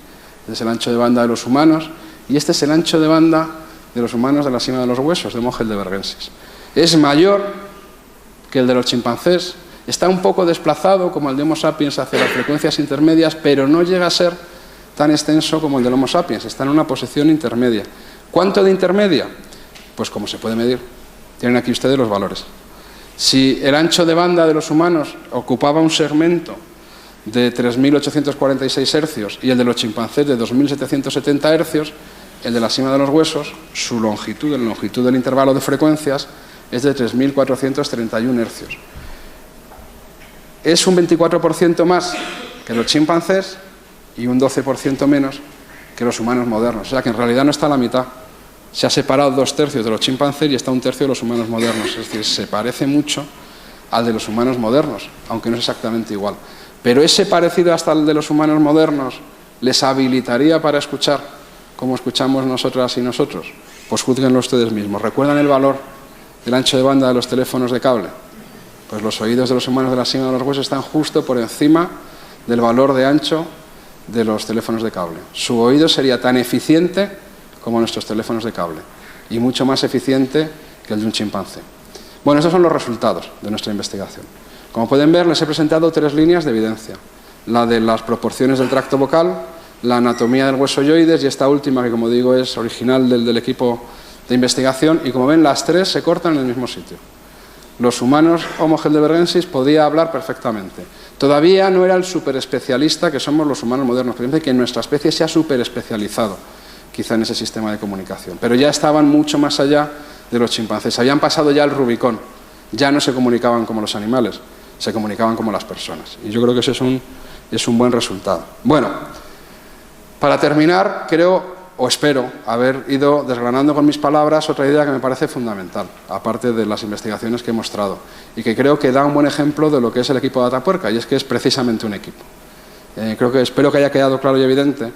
Este es el ancho de banda de los humanos, y este es el ancho de banda de los humanos de la cima de los huesos, de Homo heidelbergensis. Es mayor que el de los chimpancés, está un poco desplazado como el de Homo sapiens hacia las frecuencias intermedias, pero no llega a ser tan extenso como el del Homo sapiens, está en una posición intermedia. ¿Cuánto de intermedia? Pues como se puede medir. Tienen aquí ustedes los valores. Si el ancho de banda de los humanos ocupaba un segmento de 3.846 hercios y el de los chimpancés de 2.770 hercios, el de la cima de los huesos, su longitud, la longitud del intervalo de frecuencias, es de 3.431 hercios. Es un 24% más que los chimpancés y un 12% menos que los humanos modernos. O sea que en realidad no está a la mitad. Se ha separado 2/3 de los chimpancés y está 1/3 de los humanos modernos. Es decir, se parece mucho al de los humanos modernos, aunque no es exactamente igual. Pero ese parecido hasta el de los humanos modernos les habilitaría para escuchar como escuchamos nosotras y nosotros. Pues juzguenlo ustedes mismos. ¿Recuerdan el valor del ancho de banda de los teléfonos de cable? Pues los oídos de los humanos de la cima de los huesos están justo por encima del valor de ancho de los teléfonos de cable. Su oído sería tan eficiente como nuestros teléfonos de cable y mucho más eficiente que el de un chimpancé. Bueno, estos son los resultados de nuestra investigación. Como pueden ver, les he presentado 3 líneas de evidencia. La de las proporciones del tracto vocal, la anatomía del hueso yoides y esta última, que como digo es original del equipo de investigación, y como ven las 3 se cortan en el mismo sitio. Los humanos Homo heidelbergensis podía hablar perfectamente. Todavía no era el superespecialista que somos los humanos modernos, pero que nuestra especie se ha superespecializado quizá en ese sistema de comunicación, pero ya estaban mucho más allá de los chimpancés, habían pasado ya el Rubicón, ya no se comunicaban como los animales, se comunicaban como las personas, y yo creo que ese es un buen resultado. Bueno, para terminar, creo o espero haber ido desgranando con mis palabras otra idea que me parece fundamental, aparte de las investigaciones que he mostrado, y que creo que da un buen ejemplo de lo que es el equipo de Atapuerca, y es que es precisamente un equipo. Espero que haya quedado claro y evidente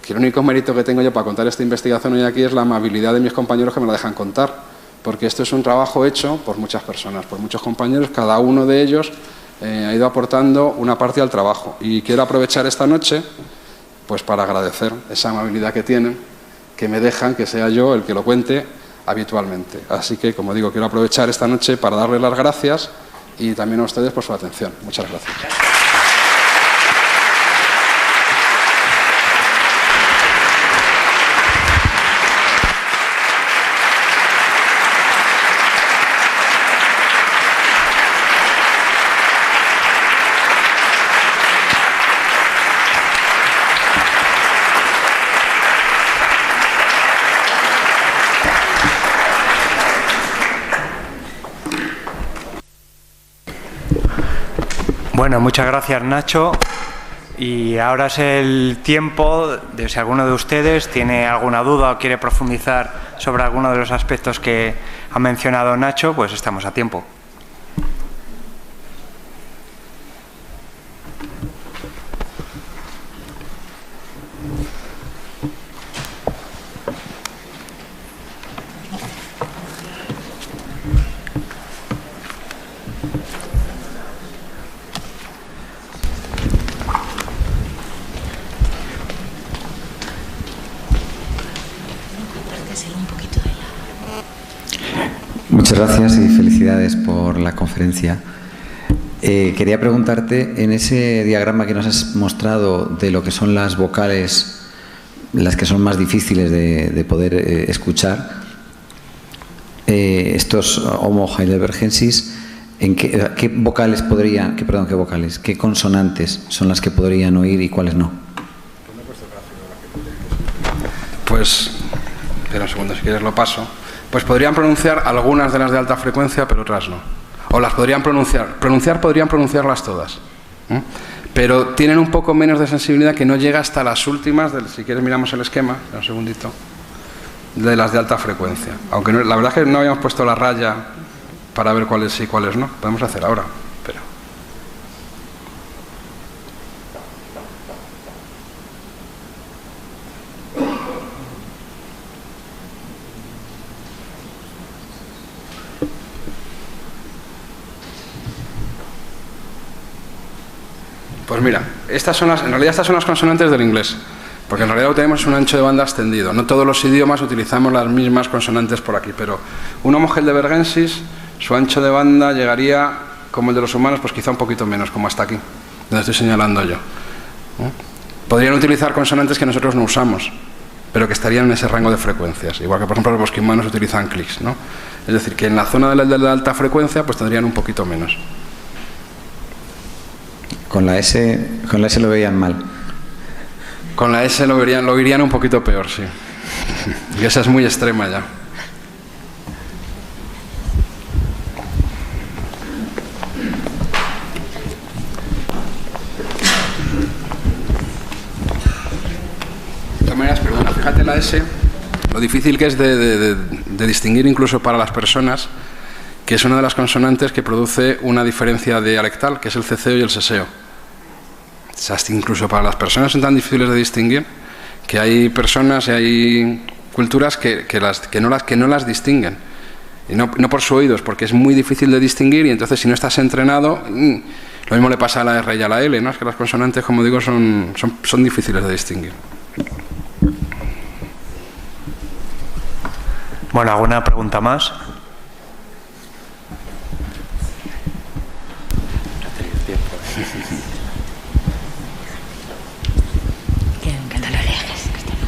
que el único mérito que tengo yo para contar esta investigación hoy aquí es la amabilidad de mis compañeros que me la dejan contar, porque esto es un trabajo hecho por muchas personas, por muchos compañeros, cada uno de ellos ha ido aportando una parte al trabajo, y quiero aprovechar esta noche pues para agradecer esa amabilidad que tienen, que me dejan que sea yo el que lo cuente habitualmente. Así que, como digo, quiero aprovechar esta noche para darles las gracias y también a ustedes por su atención. Muchas gracias. Bueno, muchas gracias, Nacho. Y ahora es el tiempo de si alguno de ustedes tiene alguna duda o quiere profundizar sobre alguno de los aspectos que ha mencionado Nacho, pues estamos a tiempo. Muchas gracias y felicidades por la conferencia. Quería preguntarte, en ese diagrama que nos has mostrado de lo que son las vocales, las que son más difíciles de poder escuchar, estos Homo heidelbergensis, ¿qué vocales qué consonantes son las que podrían oír y cuáles no? Pues, espera un segundo, si quieres lo paso. Pues podrían pronunciar algunas de las de alta frecuencia, pero otras no. O las podrían pronunciar. Podrían pronunciarlas todas. Pero tienen un poco menos de sensibilidad, que no llega hasta las últimas, si quieres miramos el esquema, un segundito, de las de alta frecuencia. Aunque no, la verdad es que no habíamos puesto la raya para ver cuáles sí y cuáles no. Podemos hacer ahora, pero... Pues mira, en realidad estas son las consonantes del inglés, porque en realidad lo que tenemos es un ancho de banda extendido. No todos los idiomas utilizamos las mismas consonantes por aquí, pero un Homo heidelbergensis, su ancho de banda llegaría, como el de los humanos, pues quizá un poquito menos, como hasta aquí, donde estoy señalando yo. Podrían utilizar consonantes que nosotros no usamos, pero que estarían en ese rango de frecuencias, igual que por ejemplo los bosquimanos utilizan clics, ¿no? Es decir, que en la zona de la alta frecuencia pues tendrían un poquito menos. Con la S lo veían mal. Con la S lo irían un poquito peor, sí. Y esa es muy extrema ya. De todas maneras, perdona, fíjate la S, lo difícil que es de distinguir incluso para las personas, que es una de las consonantes que produce una diferencia dialectal, que es el ceceo y el seseo. O sea, incluso para las personas son tan difíciles de distinguir que hay personas y hay culturas que no las distinguen. Y no por su oído, es porque es muy difícil de distinguir, y entonces si no estás entrenado, lo mismo le pasa a la R y a la L, ¿no? Es que las consonantes, como digo, son difíciles de distinguir. Bueno, ¿alguna pregunta más?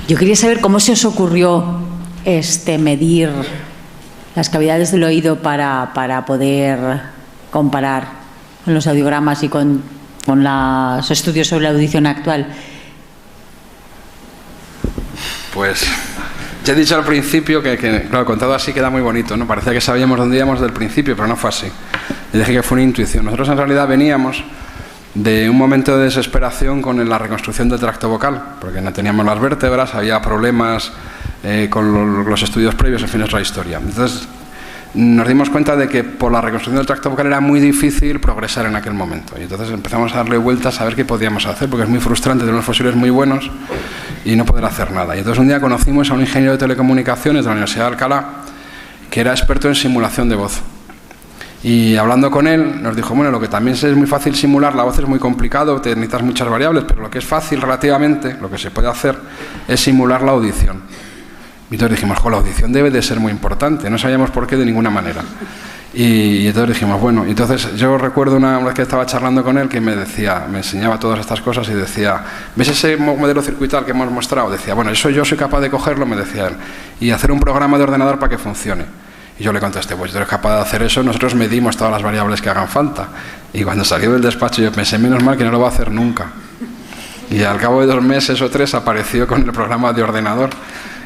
Yo quería saber cómo se os ocurrió medir las cavidades del oído para poder comparar con los audiogramas y con los estudios sobre la audición actual. Pues ya he dicho al principio que claro, contado así queda muy bonito, ¿no? Parecía que sabíamos dónde íbamos desde el principio, pero no fue así. Y dije que fue una intuición. Nosotros en realidad veníamos de un momento de desesperación con la reconstrucción del tracto vocal, porque no teníamos las vértebras, había problemas con los estudios previos, en fin, es otra historia. Entonces nos dimos cuenta de que por la reconstrucción del tracto vocal era muy difícil progresar en aquel momento, y entonces empezamos a darle vueltas a ver qué podíamos hacer, porque es muy frustrante tener unos fósiles muy buenos y no poder hacer nada. Y entonces un día conocimos a un ingeniero de telecomunicaciones de la Universidad de Alcalá que era experto en simulación de voz. Y hablando con él, nos dijo, bueno, lo que también es muy fácil simular, la voz es muy complicado, te necesitas muchas variables, pero lo que es fácil relativamente, lo que se puede hacer, es simular la audición. Y entonces dijimos, la audición debe de ser muy importante, no sabíamos por qué de ninguna manera. Y entonces dijimos, bueno, entonces yo recuerdo una vez que estaba charlando con él que me enseñaba todas estas cosas y decía, ¿ves ese modelo circuital que hemos mostrado? Decía, bueno, eso yo soy capaz de cogerlo, me decía él, y hacer un programa de ordenador para que funcione. Y yo le contesté, pues si tú eres capaz de hacer eso, nosotros medimos todas las variables que hagan falta. Y cuando salió del despacho yo pensé, menos mal que no lo va a hacer nunca. Y al cabo de 2 meses o 3 apareció con el programa de ordenador.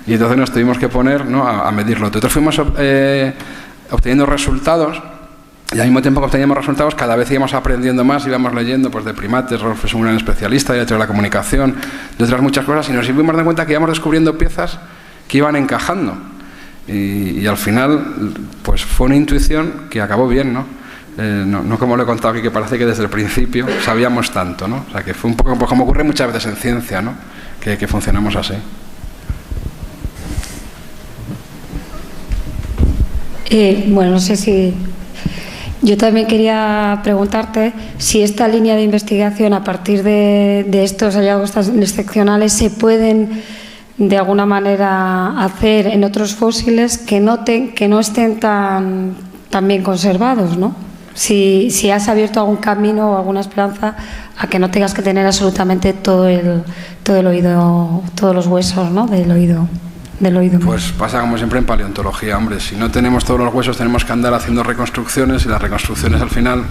Y entonces nos tuvimos que poner, ¿no?, a medirlo. Entonces fuimos obteniendo resultados, y al mismo tiempo que obteníamos resultados, cada vez íbamos aprendiendo más, íbamos leyendo pues de primates, Rolf es un gran especialista, de la comunicación, de otras muchas cosas, y nos dimos de cuenta que íbamos descubriendo piezas que iban encajando. Y al final pues fue una intuición que acabó bien, ¿no? No como lo he contado aquí, que parece que desde el principio sabíamos tanto, ¿no? O sea, que fue un poco pues, como ocurre muchas veces en ciencia, ¿no? Que funcionamos así. Bueno, no sé si... Yo también quería preguntarte si esta línea de investigación, a partir de estos hallazgos tan excepcionales, se pueden de alguna manera hacer en otros fósiles que no estén tan bien conservados, ¿no? Si has abierto algún camino o alguna esperanza a que no tengas que tener absolutamente todo el oído, todos los huesos, ¿no?, del oído. Pues pasa como siempre en paleontología, hombre, si no tenemos todos los huesos tenemos que andar haciendo reconstrucciones, y las reconstrucciones al final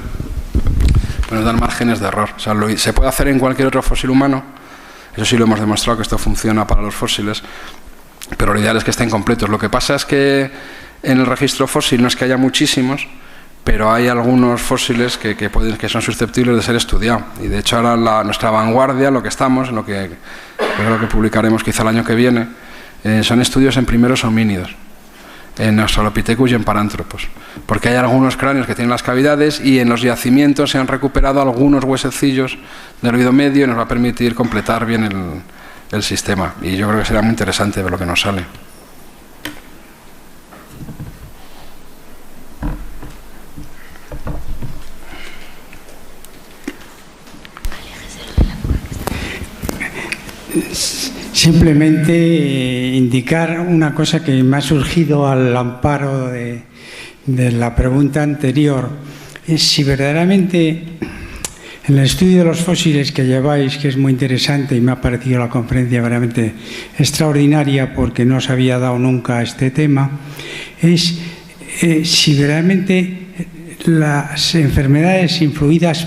pues nos dan márgenes de error. O sea, se puede hacer en cualquier otro fósil humano. Eso sí lo hemos demostrado, que esto funciona para los fósiles, pero lo ideal es que estén completos. Lo que pasa es que en el registro fósil no es que haya muchísimos, pero hay algunos fósiles que son susceptibles de ser estudiados. Y de hecho ahora nuestra vanguardia, lo que estamos, lo que publicaremos quizá el año que viene, son estudios en primeros homínidos, en Australopithecus y en Paranthropus, porque hay algunos cráneos que tienen las cavidades, y en los yacimientos se han recuperado algunos huesecillos del oído medio, y nos va a permitir completar bien el sistema, y yo creo que será muy interesante ver lo que nos sale. Simplemente indicar una cosa que me ha surgido al amparo de la pregunta anterior. Es si verdaderamente en el estudio de los fósiles que lleváis, que es muy interesante y me ha parecido la conferencia verdaderamente extraordinaria porque no se había dado nunca este tema, es si verdaderamente las enfermedades influidas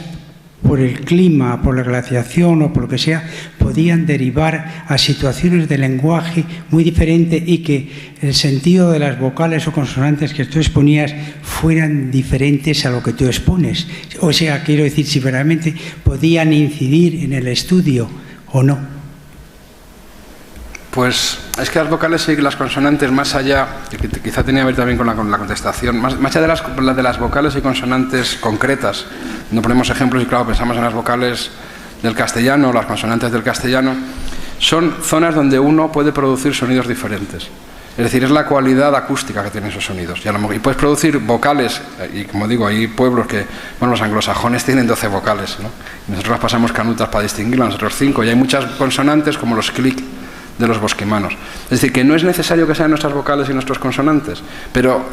por el clima, por la glaciación o por lo que sea, podían derivar a situaciones de lenguaje muy diferentes y que el sentido de las vocales o consonantes que tú exponías fueran diferentes a lo que tú expones. O sea, quiero decir, si verdaderamente podían incidir en el estudio o no. Pues es que las vocales y las consonantes, más allá, que quizá tenía que ver también con la contestación, más allá de las vocales y consonantes concretas, no ponemos ejemplos y claro, pensamos en las vocales del castellano, las consonantes del castellano, son zonas donde uno puede producir sonidos diferentes. Es decir, es la cualidad acústica que tienen esos sonidos. Y puedes producir vocales, y como digo, hay pueblos que, bueno, los anglosajones tienen 12 vocales, ¿no? Y nosotros las pasamos canutas para distinguirlas, nosotros 5, y hay muchas consonantes como los clic de los bosquimanos. Es decir, que no es necesario que sean nuestras vocales y nuestros consonantes, pero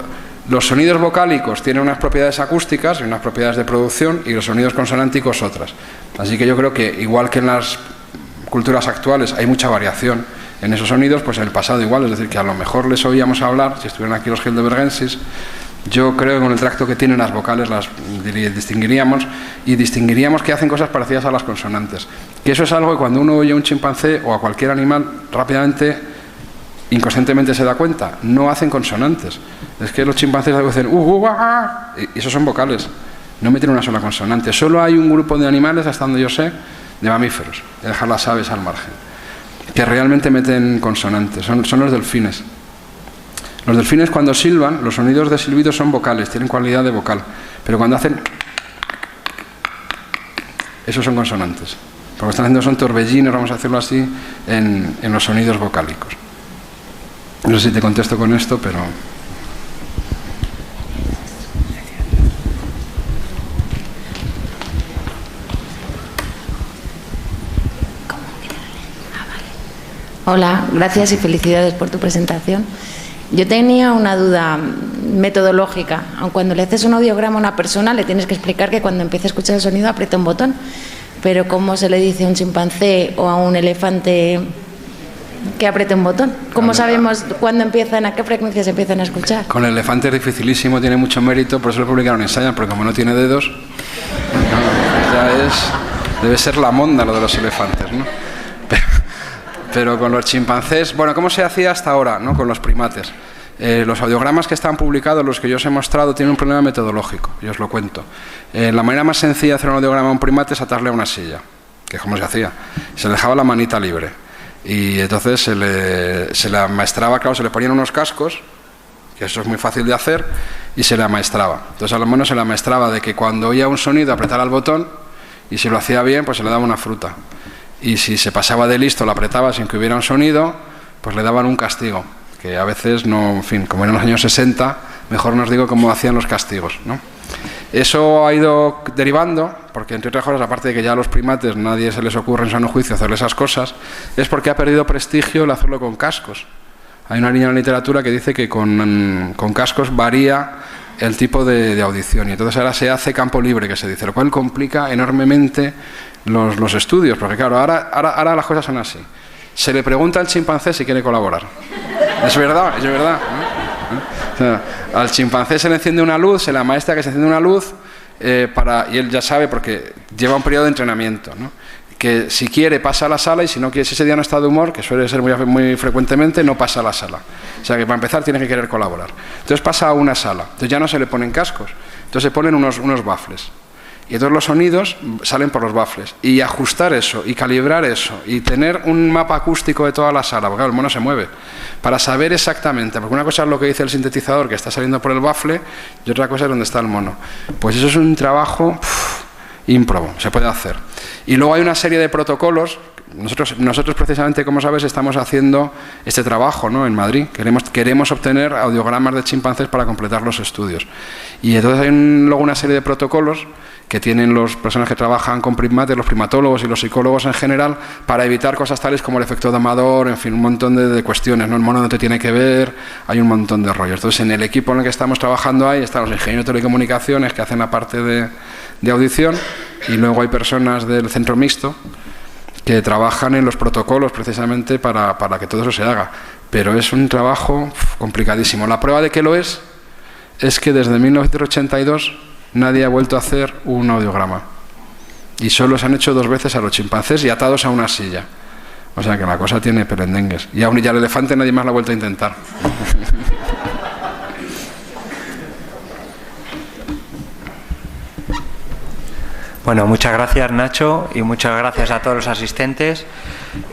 los sonidos vocálicos tienen unas propiedades acústicas y unas propiedades de producción y los sonidos consonánticos otras. Así que yo creo que igual que en las culturas actuales hay mucha variación en esos sonidos, pues en el pasado igual, es decir, que a lo mejor les oíamos hablar, si estuvieran aquí los heidelbergensis, yo creo que con el tracto que tienen las vocales las distinguiríamos y distinguiríamos que hacen cosas parecidas a las consonantes. Que eso es algo que cuando uno oye a un chimpancé o a cualquier animal rápidamente, inconscientemente se da cuenta, no hacen consonantes. Es que los chimpancés dicen y esos son vocales, no meten una sola consonante. Solo hay un grupo de animales, hasta donde yo sé, de mamíferos, de dejar las aves al margen, que realmente meten consonantes, son los delfines. Los delfines cuando silban, los sonidos de silbido son vocales, tienen cualidad de vocal, pero cuando hacen, esos son consonantes. Lo que están haciendo son torbellines, vamos a hacerlo así, en los sonidos vocálicos. No sé si te contesto con esto, pero... Hola, gracias y felicidades por tu presentación. Yo tenía una duda metodológica. Aun cuando le haces un audiograma a una persona, le tienes que explicar que cuando empiece a escuchar el sonido aprieta un botón. Pero ¿cómo se le dice a un chimpancé o a un elefante que apriete un botón? ¿Cómo sabemos cuándo empiezan, a qué frecuencias empiezan a escuchar? Con el elefante es dificilísimo, tiene mucho mérito, por eso lo publicaron en Science, porque como no tiene dedos, debe ser la monda lo de los elefantes, ¿no? Pero con los chimpancés, bueno, ¿cómo se hacía hasta ahora, ¿no? Con los primates? Los audiogramas que están publicados, los que yo os he mostrado, tienen un problema metodológico, y os lo cuento. La manera más sencilla de hacer un audiograma a un primate es atarle a una silla, que es como se hacía. Se le dejaba la manita libre, y entonces se le amaestraba, claro, se le ponían unos cascos, que eso es muy fácil de hacer, y se le amaestraba. Entonces a lo menos se le amaestraba de que cuando oía un sonido apretara el botón, y si lo hacía bien, pues se le daba una fruta. Y si se pasaba de listo, lo apretaba sin que hubiera un sonido, pues le daban un castigo, que a veces no, en fin, como eran los años 60, mejor no os digo cómo hacían los castigos, ¿no? Eso ha ido derivando, porque entre otras cosas, aparte de que ya a los primates nadie se les ocurre en sano juicio hacerle esas cosas, es porque ha perdido prestigio el hacerlo con cascos. Hay una línea en la literatura que dice que con cascos varía el tipo de audición, y entonces ahora se hace campo libre, que se dice, lo cual complica enormemente los estudios, porque claro, ahora las cosas son así. Se le pregunta al chimpancé si quiere colaborar. Es verdad, ¿no? O sea, al chimpancé se le enciende una luz, se le amaestra que se enciende una luz, y él ya sabe, porque lleva un periodo de entrenamiento, ¿no? Que si quiere pasa a la sala, y si no quiere, si ese día no está de humor, que suele ser muy frecuentemente, no pasa a la sala. O sea que para empezar tiene que querer colaborar. Entonces pasa a una sala, entonces ya no se le ponen cascos, entonces se ponen unos baffles. Y entonces los sonidos salen por los baffles. Y ajustar eso, y calibrar eso, y tener un mapa acústico de toda la sala, porque el mono se mueve, para saber exactamente, porque una cosa es lo que dice el sintetizador que está saliendo por el baffle, y otra cosa es dónde está el mono. Pues eso es un trabajo ímprobo, se puede hacer. Y luego hay una serie de protocolos, nosotros precisamente, como sabes, estamos haciendo este trabajo, ¿no?, en Madrid. Queremos obtener audiogramas de chimpancés para completar los estudios. Y entonces hay luego una serie de protocolos que tienen las personas que trabajan con primates, los primatólogos y los psicólogos en general, para evitar cosas tales como el efecto de Amador, en fin, un montón de cuestiones, ¿no? El mono no te tiene que ver, hay un montón de rollos. Entonces, en el equipo en el que estamos trabajando ahí están los ingenieros de telecomunicaciones que hacen la parte de audición, y luego hay personas del centro mixto que trabajan en los protocolos precisamente para que todo eso se haga. Pero es un trabajo complicadísimo. La prueba de que lo es que desde 1982 nadie ha vuelto a hacer un audiograma. Y solo se han hecho 2 veces a los chimpancés y atados a una silla. O sea que la cosa tiene pelendengues. Y aún ya el elefante nadie más lo ha vuelto a intentar. Bueno, muchas gracias, Nacho, y muchas gracias a todos los asistentes.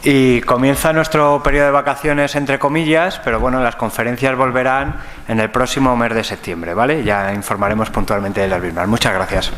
Y comienza nuestro periodo de vacaciones, entre comillas, pero bueno, las conferencias volverán en el próximo mes de septiembre, ¿vale? Ya informaremos puntualmente de las mismas. Muchas gracias.